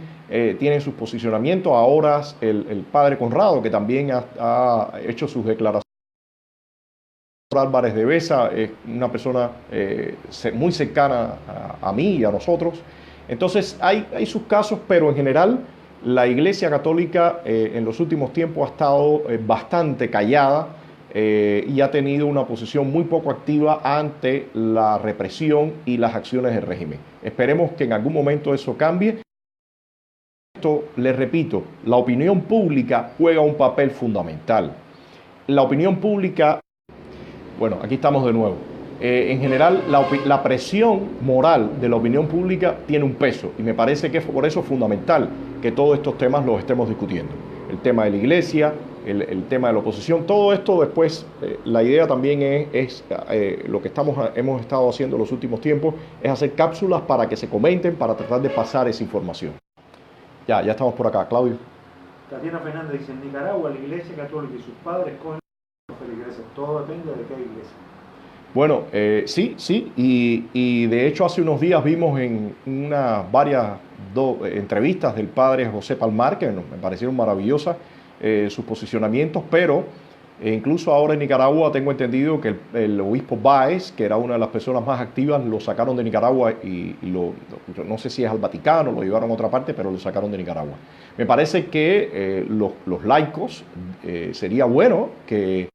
tienen sus posicionamientos. Ahora el padre Conrado, que también ha hecho sus declaraciones. Álvarez de Besa es una persona muy cercana a mí y a nosotros. Entonces hay sus casos, pero en general la Iglesia Católica en los últimos tiempos ha estado bastante callada y ha tenido una posición muy poco activa ante la represión y las acciones del régimen. Esperemos que en algún momento eso cambie. Esto, les repito, la opinión pública juega un papel fundamental. La opinión pública... Bueno, aquí estamos de nuevo. En general, la presión moral de la opinión pública tiene un peso, y me parece que por eso es fundamental que todos estos temas los estemos discutiendo. El tema de la iglesia, el tema de la oposición, todo esto después, la idea también es lo que hemos estado haciendo en los últimos tiempos, es hacer cápsulas para que se comenten, para tratar de pasar esa información. Ya estamos por acá, Claudio. Tatiana Fernández dice: en Nicaragua la Iglesia Católica y sus padres cogen la iglesia, todo depende de qué iglesia. Bueno, sí, y de hecho hace unos días vimos en varias entrevistas del padre José Palmar, que me parecieron maravillosas sus posicionamientos, pero incluso ahora en Nicaragua tengo entendido que el obispo Báez, que era una de las personas más activas, lo sacaron de Nicaragua y no sé si es al Vaticano, lo llevaron a otra parte, pero lo sacaron de Nicaragua. Me parece que los laicos, sería bueno que...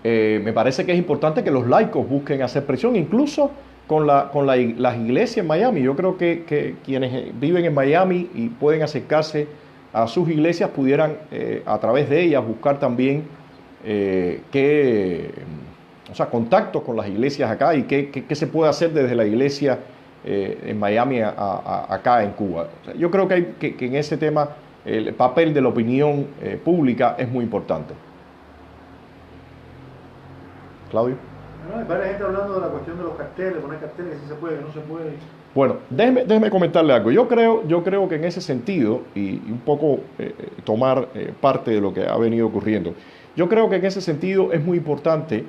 me parece que es importante que los laicos busquen hacer presión, incluso con las iglesias en Miami. Yo creo que quienes viven en Miami y pueden acercarse a sus iglesias pudieran, a través de ellas, buscar también contactos con las iglesias acá y qué se puede hacer desde la iglesia en Miami acá en Cuba. O sea, yo creo que en ese tema el papel de la opinión pública es muy importante. Claudio. Bueno, hay varias gente hablando de la cuestión de los carteles, poner carteles, que si se puede, que no se puede. Bueno, déjeme comentarle algo. Yo creo que en ese sentido, y un poco tomar parte de lo que ha venido ocurriendo, yo creo que en ese sentido es muy importante,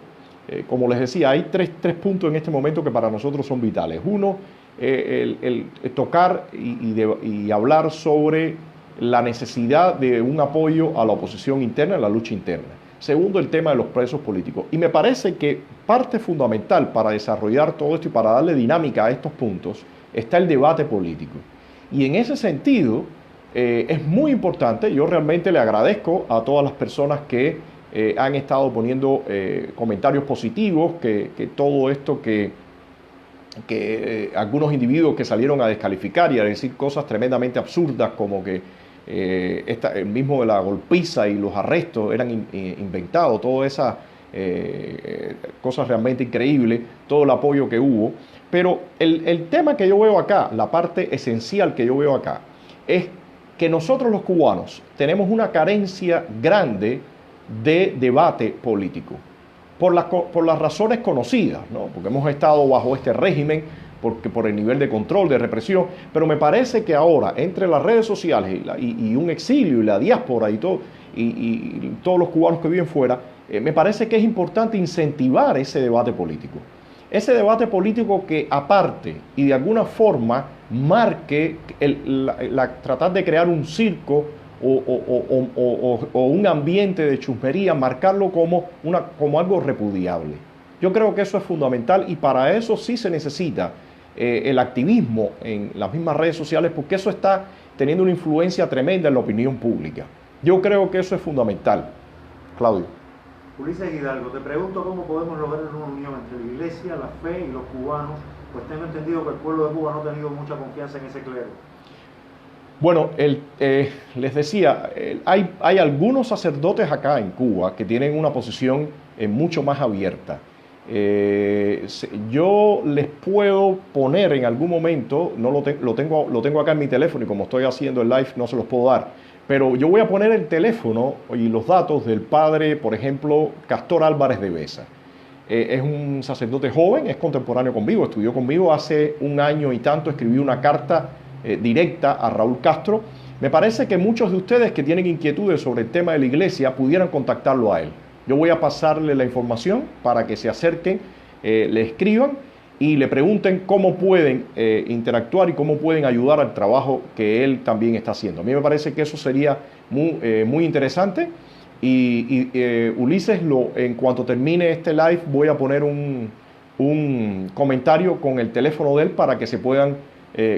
como les decía, hay tres puntos en este momento que para nosotros son vitales. Uno, el tocar y hablar sobre la necesidad de un apoyo a la oposición interna, a la lucha interna. Segundo, el tema de los presos políticos. Y me parece que parte fundamental para desarrollar todo esto y para darle dinámica a estos puntos está el debate político. Y en ese sentido es muy importante, yo realmente le agradezco a todas las personas que han estado poniendo comentarios positivos, que todo esto que algunos individuos que salieron a descalificar y a decir cosas tremendamente absurdas como que el mismo de la golpiza y los arrestos eran inventados, todas esas cosas realmente increíbles, todo el apoyo que hubo. Pero el tema que yo veo acá, la parte esencial que yo veo acá, es que nosotros los cubanos tenemos una carencia grande de debate político. por las razones conocidas, ¿no? Porque hemos estado bajo este régimen, por el nivel de control, de represión, pero me parece que ahora, entre las redes sociales y un exilio y la diáspora y todos los cubanos que viven fuera, me parece que es importante incentivar ese debate político. Ese debate político que aparte y de alguna forma marque tratar de crear un circo o un ambiente de chusmería, marcarlo como algo repudiable. Yo creo que eso es fundamental y para eso sí se necesita el activismo en las mismas redes sociales, porque eso está teniendo una influencia tremenda en la opinión pública. Yo creo que eso es fundamental. Claudio. Ulises Hidalgo, te pregunto cómo podemos lograr una unión entre la Iglesia, la fe y los cubanos, pues tengo entendido que el pueblo de Cuba no ha tenido mucha confianza en ese clero. Bueno, les decía, hay algunos sacerdotes acá en Cuba que tienen una posición mucho más abierta. Yo les puedo poner en algún momento, no lo tengo acá en mi teléfono y como estoy haciendo el live no se los puedo dar, pero yo voy a poner el teléfono y los datos del padre, por ejemplo, Castor Álvarez de Besa. Es un sacerdote joven, es contemporáneo conmigo, estudió conmigo hace un año y tanto, escribió una carta directa a Raúl Castro. Me parece que muchos de ustedes que tienen inquietudes sobre el tema de la iglesia pudieran contactarlo a él. Yo voy a pasarle la información para que se acerquen, le escriban y le pregunten cómo pueden interactuar y cómo pueden ayudar al trabajo que él también está haciendo. A mí me parece que eso sería muy interesante y Ulises, en cuanto termine este live voy a poner un comentario con el teléfono de él para que se puedan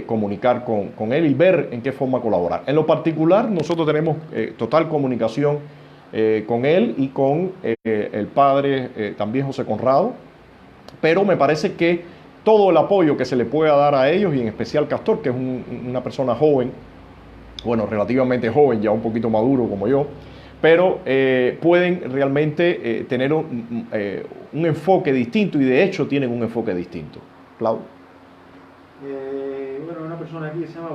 comunicar con él y ver en qué forma colaborar. En lo particular, nosotros tenemos total comunicación con él y con el padre también José Conrado, pero me parece que todo el apoyo que se le pueda dar a ellos y en especial Castor, que es una persona joven, bueno, relativamente joven, ya un poquito maduro como yo, pero pueden realmente tener un enfoque distinto y de hecho tienen un enfoque distinto. Claudio. Bueno, una persona aquí que se llama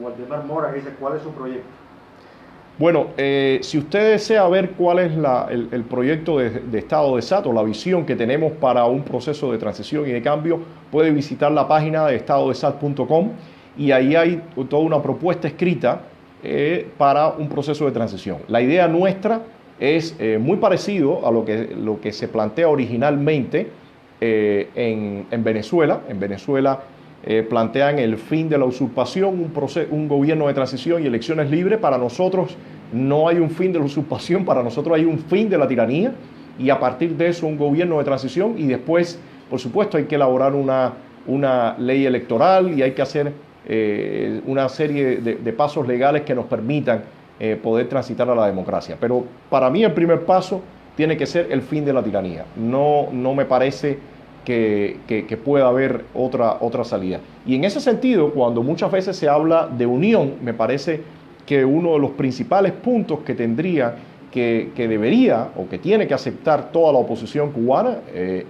Waldemar Mora que dice, ¿cuál es su proyecto? Bueno, si usted desea ver cuál es el proyecto de Estado de SAT o la visión que tenemos para un proceso de transición y de cambio, puede visitar la página de estadodesat.com y ahí hay toda una propuesta escrita para un proceso de transición. La idea nuestra es muy parecido a lo que se plantea originalmente en Venezuela. En Venezuela plantean el fin de la usurpación, un gobierno de transición y elecciones libres. Para nosotros no hay un fin de la usurpación, para nosotros hay un fin de la tiranía y a partir de eso un gobierno de transición y después, por supuesto, hay que elaborar una ley electoral y hay que hacer una serie de pasos legales que nos permitan poder transitar a la democracia. Pero para mí el primer paso tiene que ser el fin de la tiranía. No me parece que pueda haber otra salida. Y en ese sentido, cuando muchas veces se habla de unión, me parece que uno de los principales puntos que tendría, que debería o que tiene que aceptar toda la oposición cubana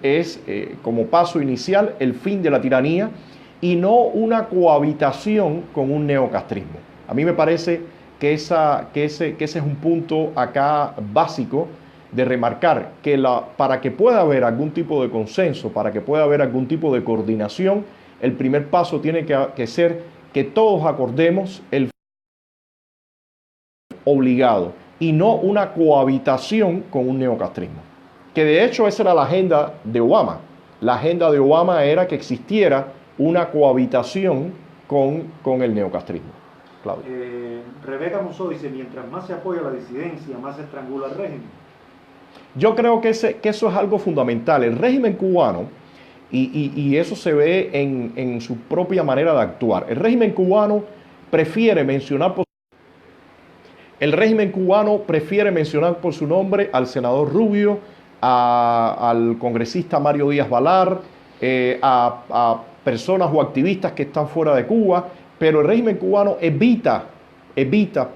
es como paso inicial el fin de la tiranía y no una cohabitación con un neocastrismo. A mí me parece que ese es un punto acá básico de remarcar que para que pueda haber algún tipo de consenso, para que pueda haber algún tipo de coordinación, el primer paso tiene que ser que todos acordemos el obligado y no una cohabitación con un neocastrismo. Que de hecho esa era la agenda de Obama. La agenda de Obama era que existiera una cohabitación con el neocastrismo. Claudio. Rebeca Musso dice, mientras más se apoya la disidencia, más se estrangula el régimen. Yo creo que eso es algo fundamental. El régimen cubano, y eso se ve en su propia manera de actuar, el régimen cubano prefiere mencionar por su nombre al senador Rubio, al congresista Mario Díaz Balar, a personas o activistas que están fuera de Cuba, pero el régimen cubano evita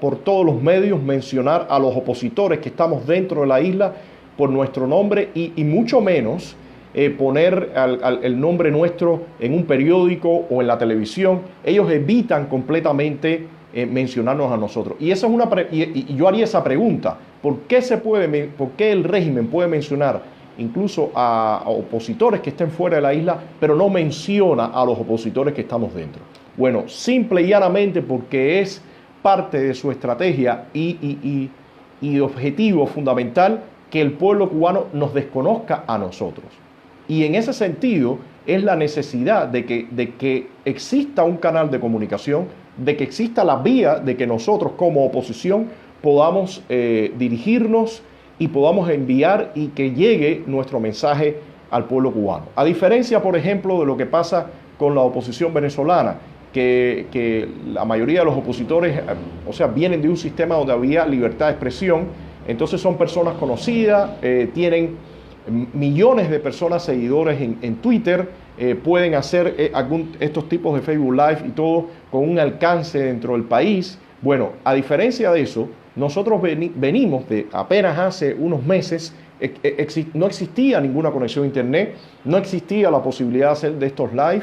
por todos los medios mencionar a los opositores que estamos dentro de la isla por nuestro nombre y mucho menos poner el nombre nuestro en un periódico o en la televisión. Ellos evitan completamente mencionarnos a nosotros. Y esa es y yo haría esa pregunta: ¿por qué el régimen puede mencionar incluso a opositores que estén fuera de la isla, pero no menciona a los opositores que estamos dentro. Bueno, simple y llanamente porque es parte de su estrategia y objetivo fundamental que el pueblo cubano nos desconozca a nosotros. Y en ese sentido es la necesidad de que exista un canal de comunicación, de que exista la vía de que nosotros como oposición podamos dirigirnos y podamos enviar y que llegue nuestro mensaje al pueblo cubano. A diferencia, por ejemplo, de lo que pasa con la oposición venezolana, que la mayoría de los opositores, o sea, vienen de un sistema donde había libertad de expresión, entonces son personas conocidas, tienen millones de personas seguidores en Twitter, pueden hacer estos tipos de Facebook Live y todo con un alcance dentro del país. Bueno, a diferencia de eso, nosotros venimos de apenas hace unos meses, no existía ninguna conexión a internet, no existía la posibilidad de hacer de estos live.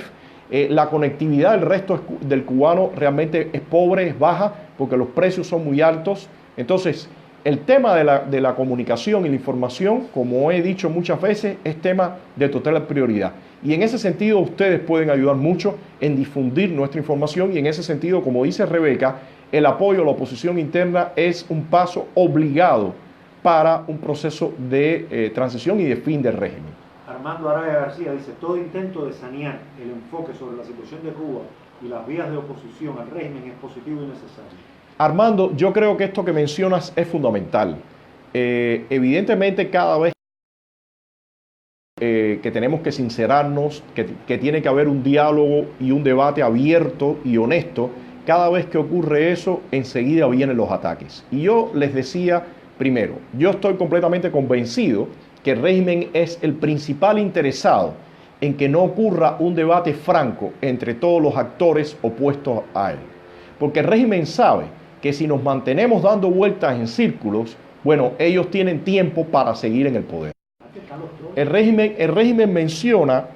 La conectividad del resto del cubano realmente es pobre, es baja, porque los precios son muy altos. Entonces, el tema de la comunicación y la información, como he dicho muchas veces, es tema de total prioridad. Y en ese sentido, ustedes pueden ayudar mucho en difundir nuestra información y en ese sentido, como dice Rebeca, el apoyo a la oposición interna es un paso obligado para un proceso de transición y de fin del régimen. Armando Araya García dice, todo intento de sanear el enfoque sobre la situación de Cuba y las vías de oposición al régimen es positivo y necesario. Armando, yo creo que esto que mencionas es fundamental. Evidentemente, cada vez que tenemos que sincerarnos, que tiene que haber un diálogo y un debate abierto y honesto, cada vez que ocurre eso, enseguida vienen los ataques. Y yo les decía, primero, yo estoy completamente convencido que el régimen es el principal interesado en que no ocurra un debate franco entre todos los actores opuestos a él. Porque el régimen sabe que si nos mantenemos dando vueltas en círculos, bueno, ellos tienen tiempo para seguir en el poder. El régimen menciona,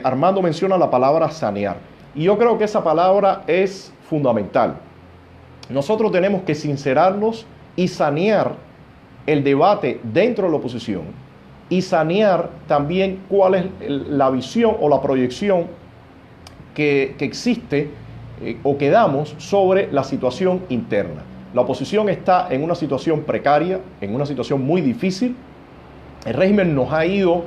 Armando menciona la palabra sanear. Y yo creo que esa palabra es fundamental. Nosotros tenemos que sincerarnos y sanear el debate dentro de la oposición y sanear también cuál es la visión o la proyección que existe o que damos sobre la situación interna. La oposición está en una situación precaria, en una situación muy difícil. El régimen nos ha ido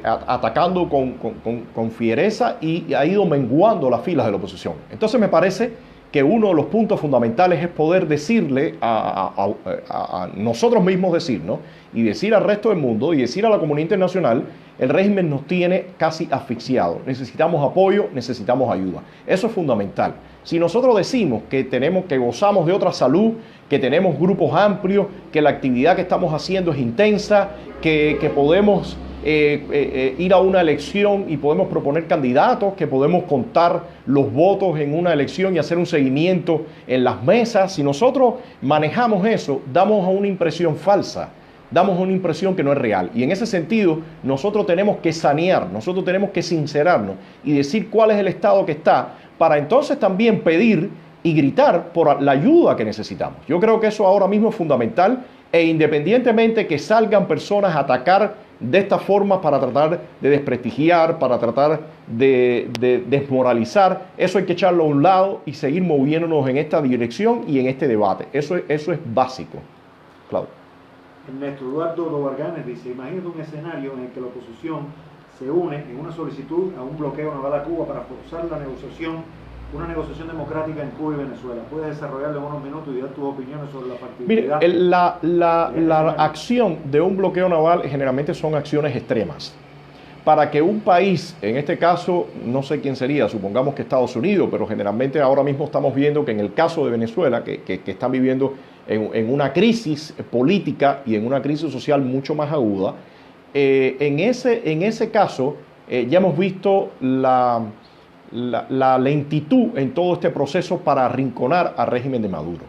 atacando con fiereza y ha ido menguando las filas de la oposición. Entonces me parece que uno de los puntos fundamentales es poder decirle a nosotros mismos decir, ¿no? Y decir al resto del mundo y decir a la comunidad internacional, el régimen nos tiene casi asfixiados. Necesitamos apoyo, necesitamos ayuda. Eso es fundamental. Si nosotros decimos que gozamos de otra salud, que tenemos grupos amplios, que la actividad que estamos haciendo es intensa, que podemos ir a una elección y podemos proponer candidatos, que podemos contar los votos en una elección y hacer un seguimiento en las mesas, si nosotros manejamos eso, damos una impresión falsa, damos una impresión que no es real. Y en ese sentido, nosotros tenemos que sanear, nosotros tenemos que sincerarnos y decir cuál es el estado que está, para entonces también pedir y gritar por la ayuda que necesitamos. Yo creo que eso ahora mismo es fundamental e independientemente que salgan personas a atacar de esta forma para tratar de desprestigiar, para tratar de desmoralizar, eso hay que echarlo a un lado y seguir moviéndonos en esta dirección y en este debate. Eso es básico. Claudio. Ernesto Eduardo Dobarganes dice, imagínate un escenario en el que la oposición se une en una solicitud a un bloqueo naval a Cuba para forzar una negociación democrática en Cuba y Venezuela. ¿Puedes desarrollarlo en unos minutos y dar tus opiniones sobre la factibilidad? Mire, la acción de un bloqueo naval generalmente son acciones extremas. Para que un país, en este caso, no sé quién sería, supongamos que Estados Unidos, pero generalmente ahora mismo estamos viendo que en el caso de Venezuela, que están viviendo en una crisis política y en una crisis social mucho más aguda, en ese caso ya hemos visto la lentitud en todo este proceso para arrinconar al régimen de Maduro.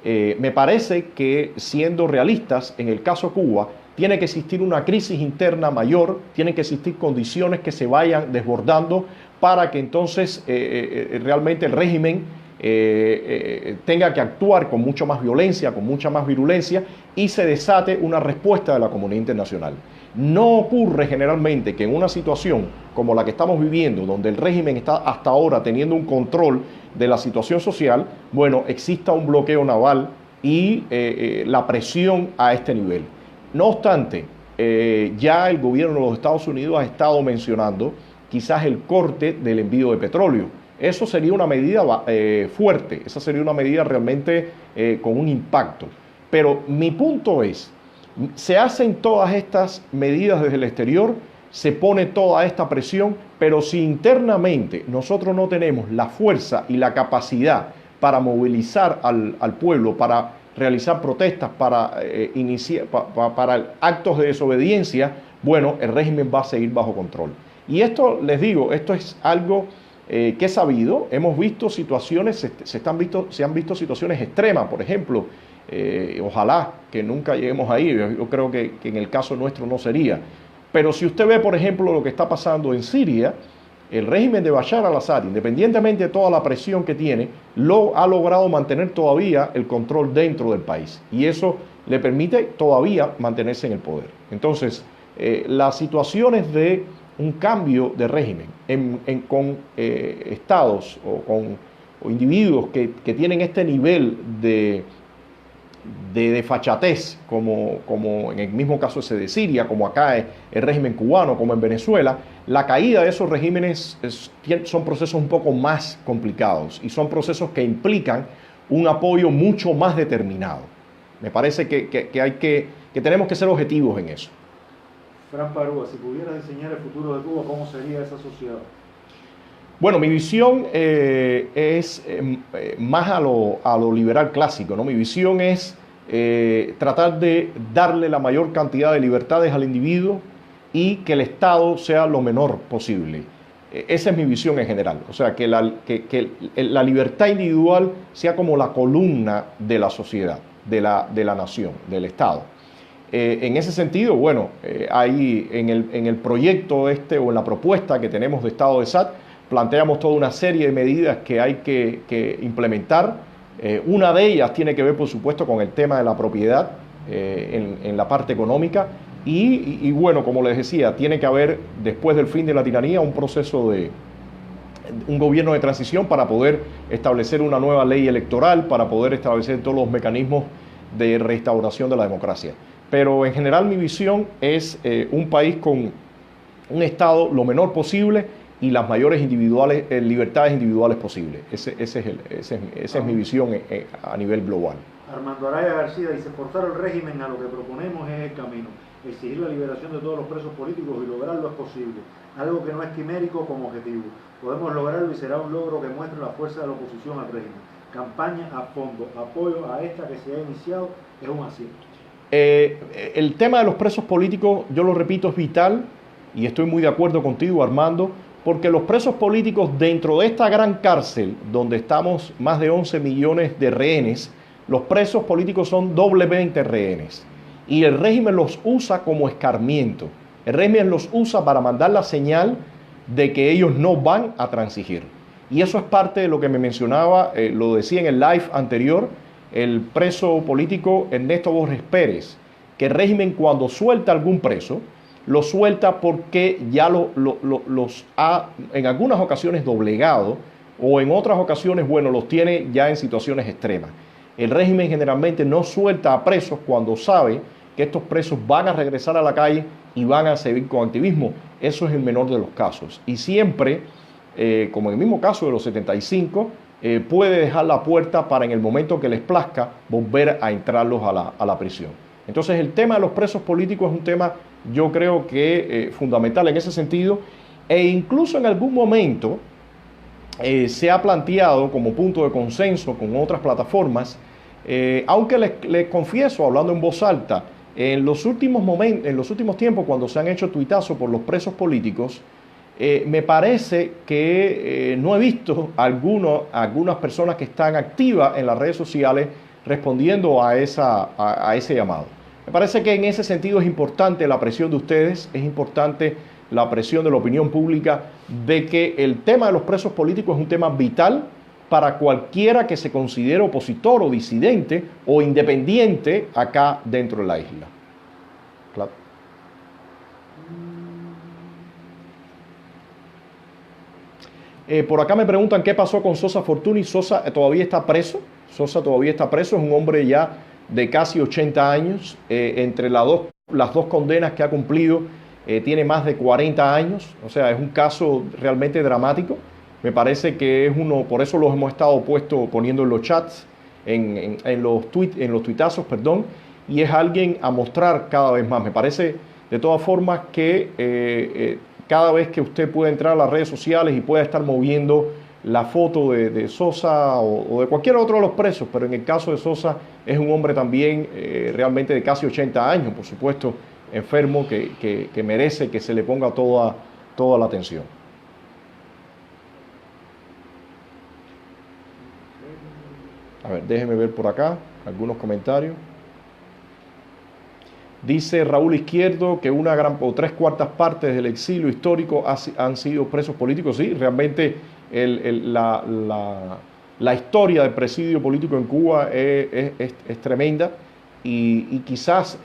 Me parece que, siendo realistas, en el caso Cuba, tiene que existir una crisis interna mayor, tienen que existir condiciones que se vayan desbordando para que entonces realmente el régimen tenga que actuar con mucha más violencia, con mucha más virulencia y se desate una respuesta de la comunidad internacional. No ocurre generalmente que en una situación como la que estamos viviendo, donde el régimen está hasta ahora teniendo un control de la situación social, bueno, exista un bloqueo naval y la presión a este nivel. No obstante, ya el gobierno de los Estados Unidos ha estado mencionando quizás el corte del envío de petróleo. Eso sería una medida fuerte, esa sería una medida realmente con un impacto. Pero mi punto es, se hacen todas estas medidas desde el exterior, se pone toda esta presión, pero si internamente nosotros no tenemos la fuerza y la capacidad para movilizar al pueblo, para realizar protestas, para actos de desobediencia, bueno, el régimen va a seguir bajo control. Y esto, les digo, esto es algo que es sabido. Hemos visto situaciones, se han visto situaciones extremas, por ejemplo, ojalá que nunca lleguemos ahí, yo creo que en el caso nuestro no sería. Pero si usted ve, por ejemplo, lo que está pasando en Siria, el régimen de Bashar al-Assad, independientemente de toda la presión que tiene, ha logrado mantener todavía el control dentro del país. Y eso le permite todavía mantenerse en el poder. Entonces, las situaciones de un cambio de régimen con estados o individuos que tienen este nivel de desfachatez, como en el mismo caso ese de Siria, como acá el régimen cubano, como en Venezuela, la caída de esos regímenes son procesos un poco más complicados y son procesos que implican un apoyo mucho más determinado. Me parece que tenemos que ser objetivos en eso. Fran Parúa, si pudieras diseñar el futuro de Cuba, ¿cómo sería esa sociedad? Bueno, mi visión es más a lo liberal clásico, ¿no? Mi visión es tratar de darle la mayor cantidad de libertades al individuo y que el Estado sea lo menor posible. Esa es mi visión en general. O sea, que la libertad individual sea como la columna de la sociedad, de la nación, del Estado. En ese sentido, bueno, ahí en el proyecto o en la propuesta que tenemos de Estado de SAT, planteamos toda una serie de medidas que hay que implementar. Una de ellas tiene que ver, por supuesto, con el tema de la propiedad en la parte económica. Y bueno, como les decía, tiene que haber, después del fin de la tiranía, un proceso de un gobierno de transición para poder establecer una nueva ley electoral, para poder establecer todos los mecanismos de restauración de la democracia. Pero en general mi visión es un país con un Estado lo menor posible y las mayores libertades individuales posibles. Esa es mi visión a nivel global. Armando Araya García dice, forzar el régimen a lo que proponemos es el camino. Exigir la liberación de todos los presos políticos y lograrlo es posible. Algo que no es quimérico como objetivo. Podemos lograrlo y será un logro que muestre la fuerza de la oposición al régimen. Campaña a fondo, apoyo a esta que se ha iniciado, es un acierto. El tema de los presos políticos, yo lo repito, es vital y estoy muy de acuerdo contigo, Armando, porque los presos políticos dentro de esta gran cárcel, donde estamos más de 11 millones de rehenes, los presos políticos son doblemente rehenes. Y el régimen los usa como escarmiento. El régimen los usa para mandar la señal de que ellos no van a transigir. Y eso es parte de lo que me mencionaba, lo decía en el live anterior, el preso político Ernesto Borges Pérez, que el régimen cuando suelta algún preso, lo suelta porque ya los ha en algunas ocasiones doblegado o en otras ocasiones, bueno, los tiene ya en situaciones extremas. El régimen generalmente no suelta a presos cuando sabe que estos presos van a regresar a la calle y van a seguir con activismo. Eso es el menor de los casos. Y siempre, como en el mismo caso de los 75, puede dejar la puerta para en el momento que les plazca volver a entrarlos a la prisión. Entonces el tema de los presos políticos es un tema, yo creo que fundamental en ese sentido, e incluso en algún momento se ha planteado como punto de consenso con otras plataformas, aunque les confieso, hablando en voz alta, en los últimos tiempos, cuando se han hecho tuitazos por los presos políticos, me parece que no he visto algunas personas que están activas en las redes sociales respondiendo a ese llamado. Me parece que en ese sentido es importante la presión de ustedes, es importante la presión de la opinión pública de que el tema de los presos políticos es un tema vital para cualquiera que se considere opositor o disidente o independiente acá dentro de la isla. Claro. Por acá me preguntan qué pasó con Sosa Fortuny. Sosa todavía está preso. Sosa todavía está preso. Es un hombre ya de casi 80 años. Entre las dos condenas que ha cumplido, tiene más de 40 años. O sea, es un caso realmente dramático. Me parece que es uno, por eso los hemos estado poniendo en los chats, en los tuitazos, perdón. Y es alguien a mostrar cada vez más. Me parece, de todas formas, que cada vez que usted puede entrar a las redes sociales y pueda estar moviendo la foto de Sosa o de cualquier otro de los presos, pero en el caso de Sosa es un hombre también realmente de casi 80 años, por supuesto, enfermo, que merece que se le ponga toda la atención. A ver, déjeme ver por acá algunos comentarios. Dice Raúl Izquierdo que una gran o 3/4 partes del exilio histórico han sido presos políticos. Sí, realmente la historia del presidio político en Cuba es tremenda y quizás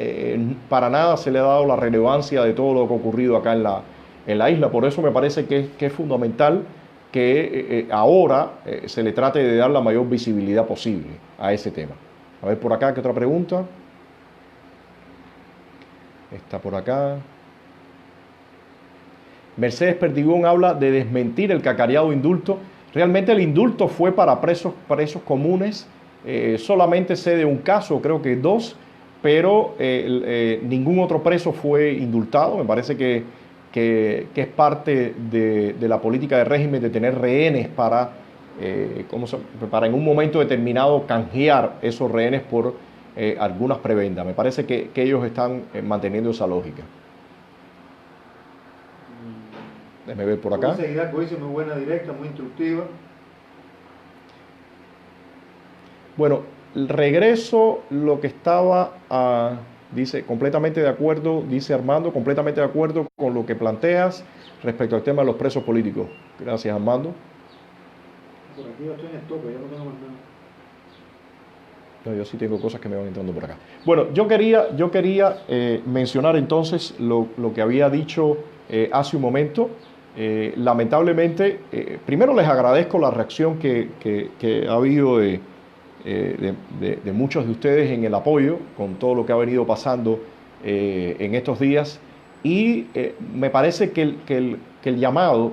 para nada se le ha dado la relevancia de todo lo que ha ocurrido acá en la isla. Por eso me parece que es fundamental que ahora se le trate de dar la mayor visibilidad posible a ese tema. A ver por acá, ¿qué otra pregunta? Está por acá. Mercedes Perdigón habla de desmentir el cacareado indulto. Realmente el indulto fue para presos comunes. Solamente sé de un caso, creo que 2, pero ningún otro preso fue indultado. Me parece que es parte de la política de régimen de tener rehenes para en un momento determinado canjear esos rehenes por algunas prebendas. Me parece que ellos están manteniendo esa lógica. Déjame ver por acá. Muy buena, directa, muy instructiva. Bueno, el regreso, lo que estaba, dice, completamente de acuerdo, dice Armando, completamente de acuerdo con lo que planteas respecto al tema de los presos políticos. Gracias, Armando. Por aquí yo estoy en el tope, ya no tengo más nada. No, yo sí tengo cosas que me van entrando por acá. Bueno, yo quería mencionar entonces lo que había dicho hace un momento. Lamentablemente, primero les agradezco la reacción que ha habido de muchos de ustedes en el apoyo con todo lo que ha venido pasando en estos días. Y me parece que el llamado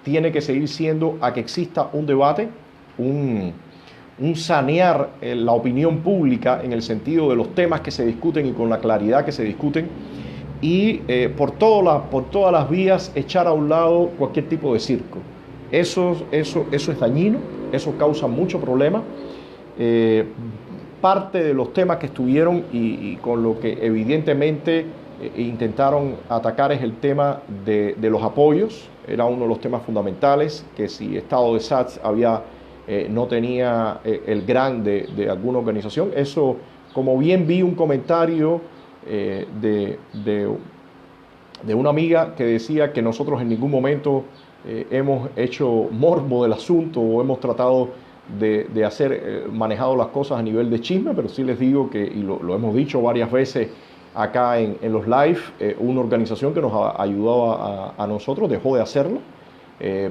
tiene que seguir siendo a que exista un debate, un sanear la opinión pública en el sentido de los temas que se discuten y con la claridad que se discuten y por todas las vías echar a un lado cualquier tipo de circo. Eso es dañino, eso causa mucho problema. Parte de los temas que estuvieron y con lo que evidentemente intentaron atacar es el tema de los apoyos. Era uno de los temas fundamentales, que si Estado de SATS no tenía el grant de alguna organización. Eso, como bien vi un comentario de una amiga que decía que nosotros en ningún momento hemos hecho morbo del asunto o hemos tratado de hacer, manejado las cosas a nivel de chisme, pero sí les digo que, y lo hemos dicho varias veces acá en los live, una organización que nos ayudaba a nosotros dejó de hacerlo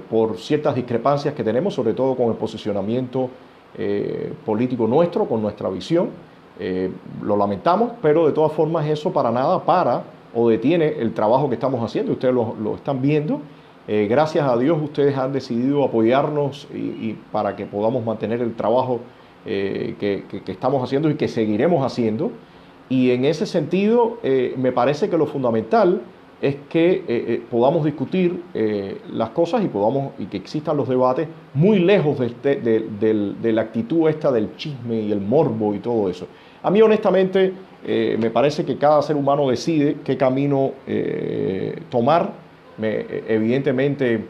por ciertas discrepancias que tenemos, sobre todo con el posicionamiento político nuestro, con nuestra visión. Lo lamentamos, pero de todas formas eso para nada para o detiene el trabajo que estamos haciendo. Ustedes lo están viendo. Gracias a Dios ustedes han decidido apoyarnos y para que podamos mantener el trabajo que estamos haciendo y que seguiremos haciendo. Y en ese sentido me parece que lo fundamental es que podamos discutir las cosas y que existan los debates muy lejos de la actitud esta del chisme y el morbo y todo eso. A mí honestamente me parece que cada ser humano decide qué camino tomar. Evidentemente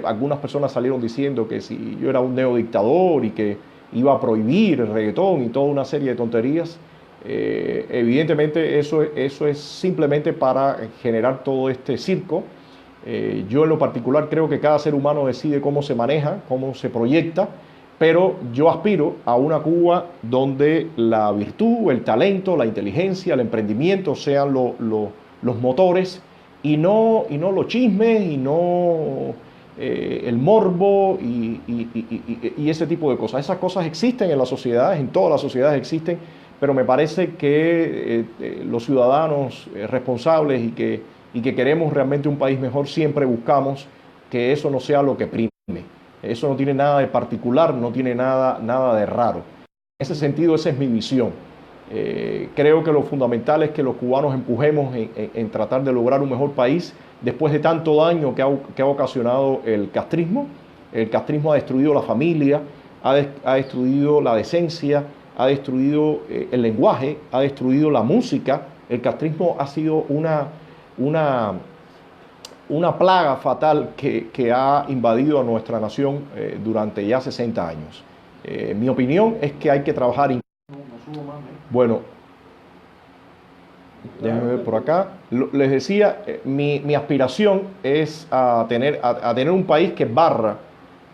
algunas personas salieron diciendo que si yo era un neodictador y que iba a prohibir el reggaetón y toda una serie de tonterías. Evidentemente eso es simplemente para generar todo este circo. Yo en lo particular creo que cada ser humano decide cómo se maneja, cómo se proyecta pero yo aspiro a una Cuba donde la virtud, el talento, la inteligencia, el emprendimiento sean los motores y no los chismes y no el morbo y ese tipo de cosas. Esas cosas existen en las sociedades, en todas las sociedades existen, pero me parece que los ciudadanos responsables y que queremos realmente un país mejor, siempre buscamos que eso no sea lo que prime. Eso no tiene nada de particular, no tiene nada de raro. En ese sentido, esa es mi visión. Creo que lo fundamental es que los cubanos empujemos en tratar de lograr un mejor país después de tanto daño que ha ocasionado el castrismo. El castrismo ha destruido la familia, ha destruido la decencia, ha destruido el lenguaje, ha destruido la música. El castrismo ha sido una plaga fatal que ha invadido a nuestra nación durante ya 60 años. Mi opinión es que hay que trabajar. Bueno, déjenme ver por acá. Les decía, mi aspiración es a tener un país que barra,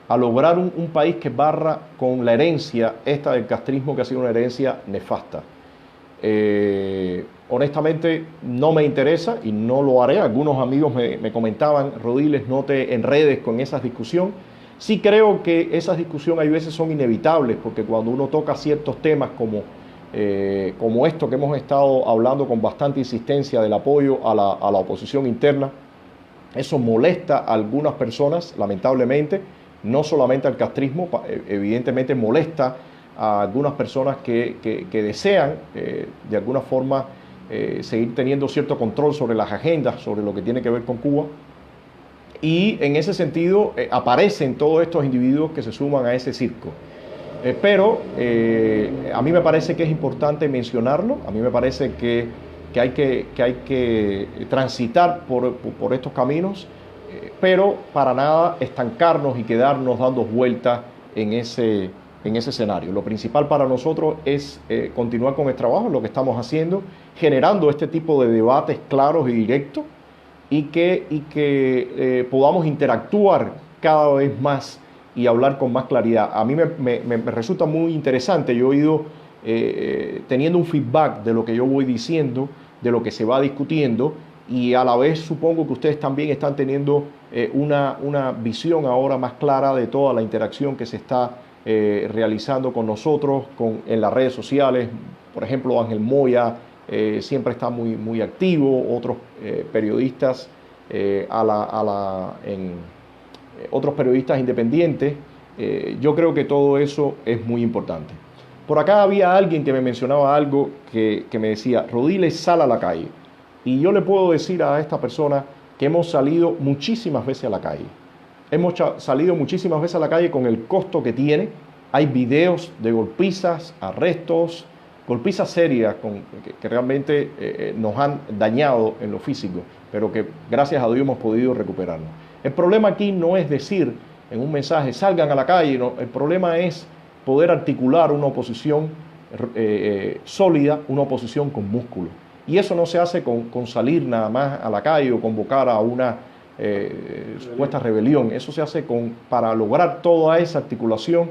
a lograr un país que barra con la herencia esta del castrismo, que ha sido una herencia nefasta. Honestamente no me interesa y no lo haré. Algunos amigos me comentaban: Rodiles, no te enredes con esas discusiones. Sí creo que esas discusiones hay veces son inevitables, porque cuando uno toca ciertos temas como esto que hemos estado hablando con bastante insistencia del apoyo a la oposición interna, eso molesta a algunas personas, lamentablemente, no solamente al castrismo, evidentemente molesta a algunas personas que desean de alguna forma seguir teniendo cierto control sobre las agendas, sobre lo que tiene que ver con Cuba. Y en ese sentido aparecen todos estos individuos que se suman a ese circo. Pero a mí me parece que es importante mencionarlo. A mí me parece que hay que transitar por estos caminos, pero para nada estancarnos y quedarnos dando vueltas en ese escenario. Lo principal para nosotros es continuar con el trabajo, lo que estamos haciendo, generando este tipo de debates claros y directos, y que podamos interactuar cada vez más y hablar con más claridad. A mí me resulta muy interesante. Yo he ido teniendo un feedback de lo que yo voy diciendo, de lo que se va discutiendo, y a la vez supongo que ustedes también están teniendo una visión ahora más clara de toda la interacción que se está realizando con nosotros en las redes sociales. Por ejemplo, Ángel Moya siempre está muy activo, otros periodistas otros periodistas independientes. Yo creo que todo eso es muy importante. Por acá había alguien que me mencionaba algo que me decía: Rodiles, sal a la calle. Y yo le puedo decir a esta persona que hemos salido muchísimas veces a la calle. Hemos salido muchísimas veces a la calle con el costo que tiene. Hay videos de golpizas, arrestos, golpizas serias que realmente nos han dañado en lo físico, pero que gracias a Dios hemos podido recuperarnos. El problema aquí no es decir en un mensaje: salgan a la calle. No. El problema es poder articular una oposición sólida, una oposición con músculo. Y eso no se hace con salir nada más a la calle o convocar a una supuesta rebelión. Eso se hace para lograr toda esa articulación.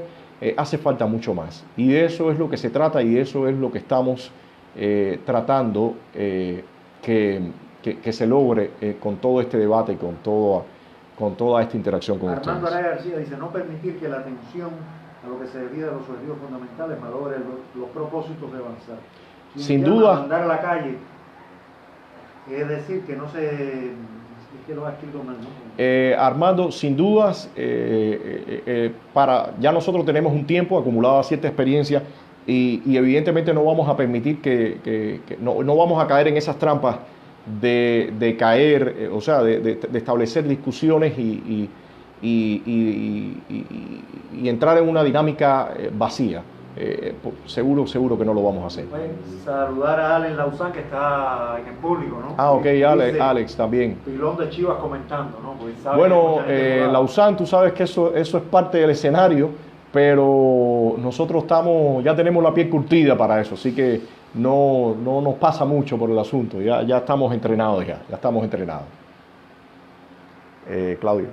Hace falta mucho más. Y de eso es lo que se trata, y eso es lo que estamos tratando que se logre con todo este debate y con toda esta interacción con ustedes. Armando Araya García dice: no permitir que la atención a lo que se debía de los objetivos fundamentales malogre los propósitos de avanzar. Sin duda. Mandar a la calle, es decir, que no se... Es que lo ha escrito mal, ¿no? Armando, sin dudas, ya nosotros tenemos un tiempo acumulado, cierta experiencia, y evidentemente no vamos a permitir no vamos a caer en esas trampas de caer, o sea, de establecer discusiones y entrar en una dinámica vacía. Seguro que no lo vamos a hacer. Saludar a Alex Lauzán, que está en el público, ¿no? Ah, ok, Alex también. Pilón de Chivas comentando, ¿no? Bueno, Lauzán, tú sabes que eso es parte del escenario, pero nosotros ya tenemos la piel curtida para eso, así que no nos pasa mucho por el asunto. Ya estamos entrenados, ya estamos entrenados. Claudio.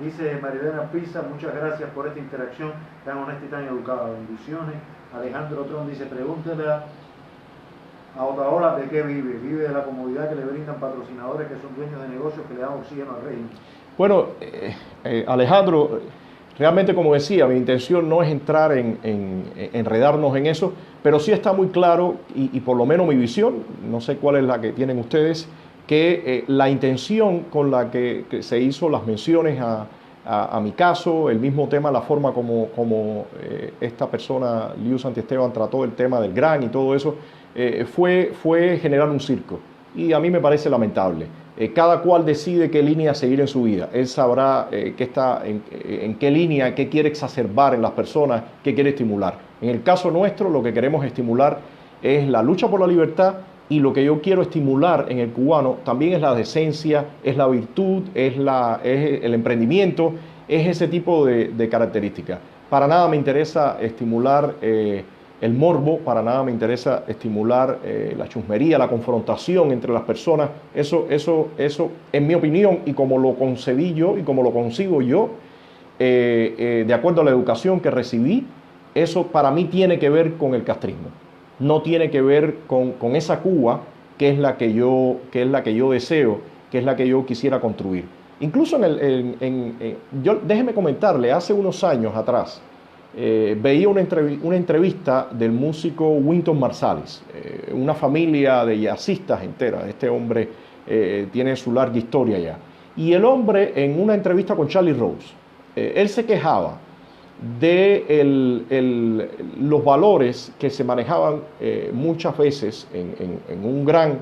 Dice Marilena Pisa, muchas gracias por esta interacción tan honesta y tan educada. Bendiciones. Alejandro Tron dice, pregúntele a Otaola de qué vive. Vive de la comodidad que le brindan patrocinadores que son dueños de negocios que le dan oxígeno al régimen. Bueno, Alejandro, realmente, como decía, mi intención no es entrar en enredarnos en eso, pero sí está muy claro, y por lo menos mi visión, no sé cuál es la que tienen ustedes, que la intención con la que se hizo las menciones a mi caso, el mismo tema, la forma como esta persona, Liu Santiesteban, trató el tema del GRAN y todo eso, fue generar un circo. Y a mí me parece lamentable. Cada cual decide qué línea seguir en su vida. Él sabrá en qué línea, qué quiere exacerbar en las personas, qué quiere estimular. En el caso nuestro, lo que queremos estimular es la lucha por la libertad, y lo que yo quiero estimular en el cubano también es la decencia, es la virtud, es el emprendimiento, es ese tipo de características. Para nada me interesa estimular el morbo, para nada me interesa estimular la chusmería, la confrontación entre las personas. Eso, en mi opinión, y como lo concebí yo y como lo concibo yo, de acuerdo a la educación que recibí, eso para mí tiene que ver con el castrismo. No tiene que ver con esa Cuba que es la que yo deseo, que es la que yo quisiera construir. Incluso déjeme comentarle, hace unos años atrás, veía una entrevista del músico Wynton Marsalis, una familia de jazzistas entera. Este hombre tiene su larga historia ya. Y el hombre, en una entrevista con Charlie Rose, él se quejaba de los valores que se manejaban muchas veces en un gran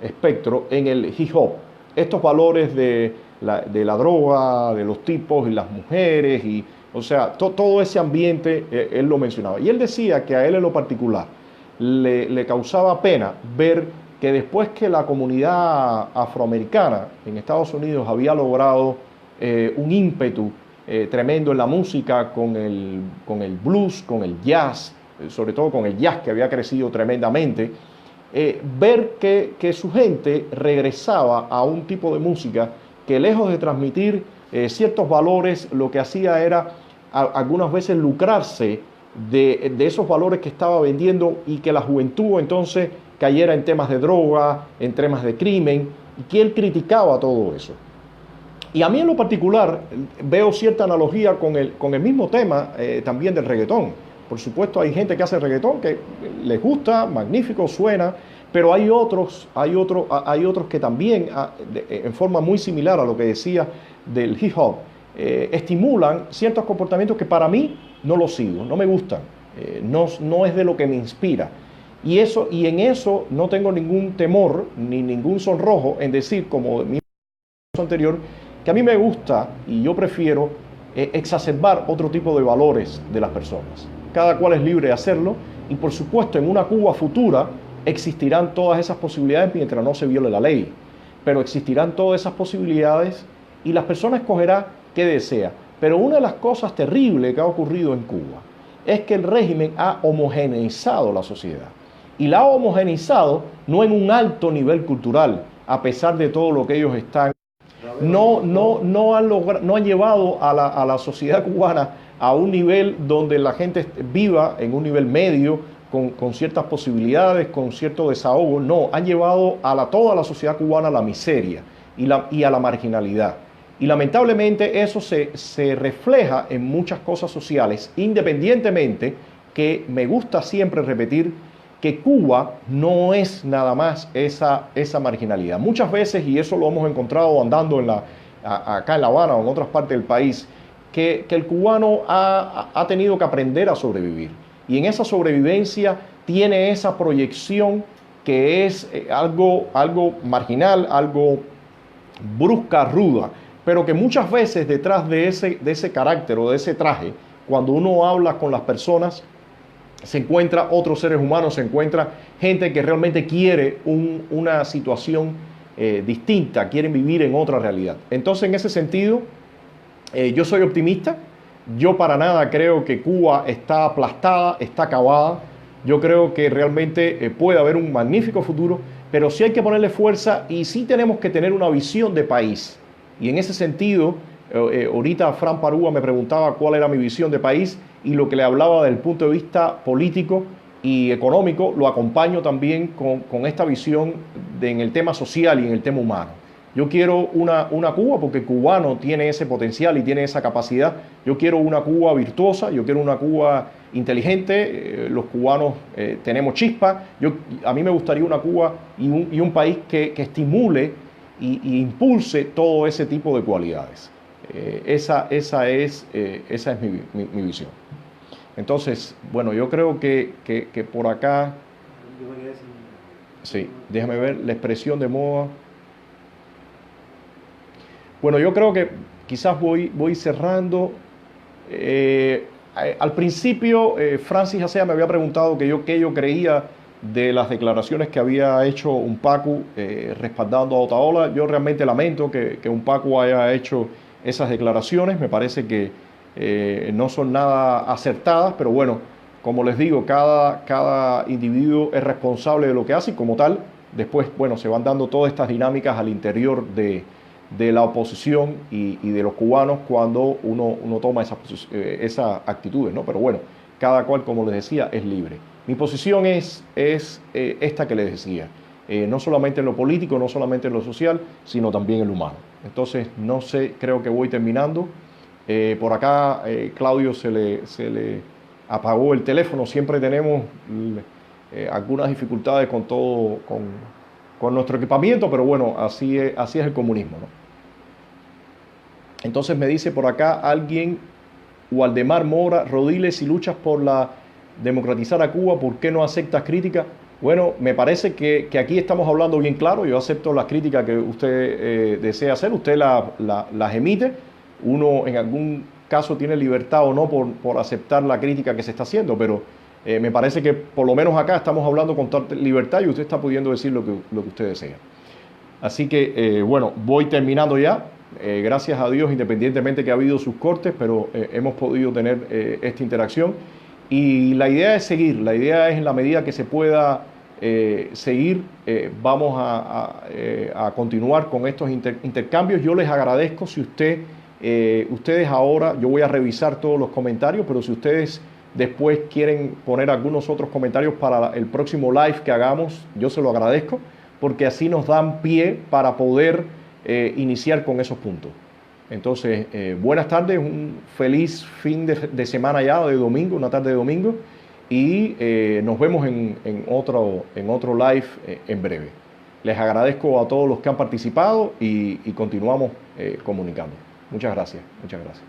espectro en el hip hop. Estos valores de la droga, de los tipos y las mujeres, o sea, todo ese ambiente, él lo mencionaba. Y él decía que a él en lo particular le causaba pena ver que después que la comunidad afroamericana en Estados Unidos había logrado un ímpetu tremendo en la música, con el blues, con el jazz, sobre todo con el jazz que había crecido tremendamente, ver que su gente regresaba a un tipo de música que, lejos de transmitir ciertos valores, lo que hacía era algunas veces lucrarse de esos valores que estaba vendiendo, y que la juventud entonces cayera en temas de droga, en temas de crimen, y que él criticaba todo eso. Y a mí en lo particular veo cierta analogía con el mismo tema también del reggaetón. Por supuesto, hay gente que hace reggaetón que les gusta, magnífico, suena, pero hay otros que también, en forma muy similar a lo que decía del hip hop, estimulan ciertos comportamientos que para mí no los sigo, no me gustan, no es de lo que me inspira. Y en eso no tengo ningún temor ni ningún sonrojo en decir, como mi anterior, que a mí me gusta y yo prefiero exacerbar otro tipo de valores de las personas. Cada cual es libre de hacerlo, y por supuesto en una Cuba futura existirán todas esas posibilidades mientras no se viole la ley, pero existirán todas esas posibilidades y las personas escogerán qué desea. Pero una de las cosas terribles que ha ocurrido en Cuba es que el régimen ha homogeneizado la sociedad, y la ha homogeneizado no en un alto nivel cultural, a pesar de todo lo que ellos están. No han llevado a la sociedad cubana a un nivel donde la gente viva en un nivel medio, con ciertas posibilidades, con cierto desahogo. No, han llevado a toda la sociedad cubana a la miseria y a la marginalidad. Y lamentablemente eso se refleja en muchas cosas sociales, independientemente que me gusta siempre repetir que Cuba no es nada más esa marginalidad. Muchas veces, y eso lo hemos encontrado andando acá en La Habana o en otras partes del país, que el cubano ha tenido que aprender a sobrevivir. Y en esa sobrevivencia tiene esa proyección que es algo marginal, algo brusca, ruda, pero que muchas veces detrás de ese carácter o de ese traje, cuando uno habla con las personas, se encuentra otros seres humanos, se encuentra gente que realmente quiere una situación distinta, quieren vivir en otra realidad. Entonces, en ese sentido, yo soy optimista. Yo para nada creo que Cuba está aplastada, está acabada. Yo creo que realmente puede haber un magnífico futuro, pero sí hay que ponerle fuerza y sí tenemos que tener una visión de país. Y en ese sentido, ahorita Fran Parúa me preguntaba cuál era mi visión de país, y lo que le hablaba desde el punto de vista político y económico lo acompaño también con esta visión en el tema social y en el tema humano. Yo quiero una Cuba porque el cubano tiene ese potencial y tiene esa capacidad. Yo quiero una Cuba virtuosa, yo quiero una Cuba inteligente. Los cubanos tenemos chispa. A mí me gustaría una Cuba y un país que estimule y impulse todo ese tipo de cualidades. Esa es mi visión. Entonces, bueno, yo creo que por acá... Sí, déjame ver la expresión de moda. Bueno, yo creo que quizás voy cerrando. Al principio, Francis Acea me había preguntado qué yo creía de las declaraciones que había hecho Umpacu respaldando a Otaola. Yo realmente lamento que Umpacu haya hecho esas declaraciones. Me parece que no son nada acertadas, pero bueno, como les digo, cada individuo es responsable de lo que hace y como tal, después, bueno, se van dando todas estas dinámicas al interior de la oposición y de los cubanos cuando uno toma esas actitudes, ¿no? Pero bueno, cada cual, como les decía, es libre. Mi posición es esta que les decía, no solamente en lo político, no solamente en lo social, sino también en lo humano. Entonces, no sé, creo que voy terminando. Por acá, Claudio se le apagó el teléfono. Siempre tenemos algunas dificultades con todo, con nuestro equipamiento, pero bueno, así es el comunismo, ¿no? Entonces me dice por acá alguien, Waldemar Mora, Rodiles, si luchas por democratizar a Cuba, ¿por qué no aceptas críticas? Bueno, me parece que aquí estamos hablando bien claro. Yo acepto las críticas que usted desea hacer, usted las emite. Uno en algún caso tiene libertad o no por aceptar la crítica que se está haciendo, pero me parece que por lo menos acá estamos hablando con total libertad y usted está pudiendo decir lo que usted desea. Así que, bueno, voy terminando ya. Gracias a Dios, independientemente que ha habido sus cortes, pero hemos podido tener esta interacción. Y la idea es seguir, la idea es en la medida que se pueda seguir, vamos a continuar con estos intercambios. Yo les agradezco si ustedes ahora, yo voy a revisar todos los comentarios, pero si ustedes después quieren poner algunos otros comentarios para el próximo live que hagamos, yo se lo agradezco, porque así nos dan pie para poder iniciar con esos puntos. Entonces, buenas tardes, un feliz fin de semana ya, de domingo, una tarde de domingo, y nos vemos en otro live en breve. Les agradezco a todos los que han participado y continuamos comunicando. Muchas gracias, muchas gracias.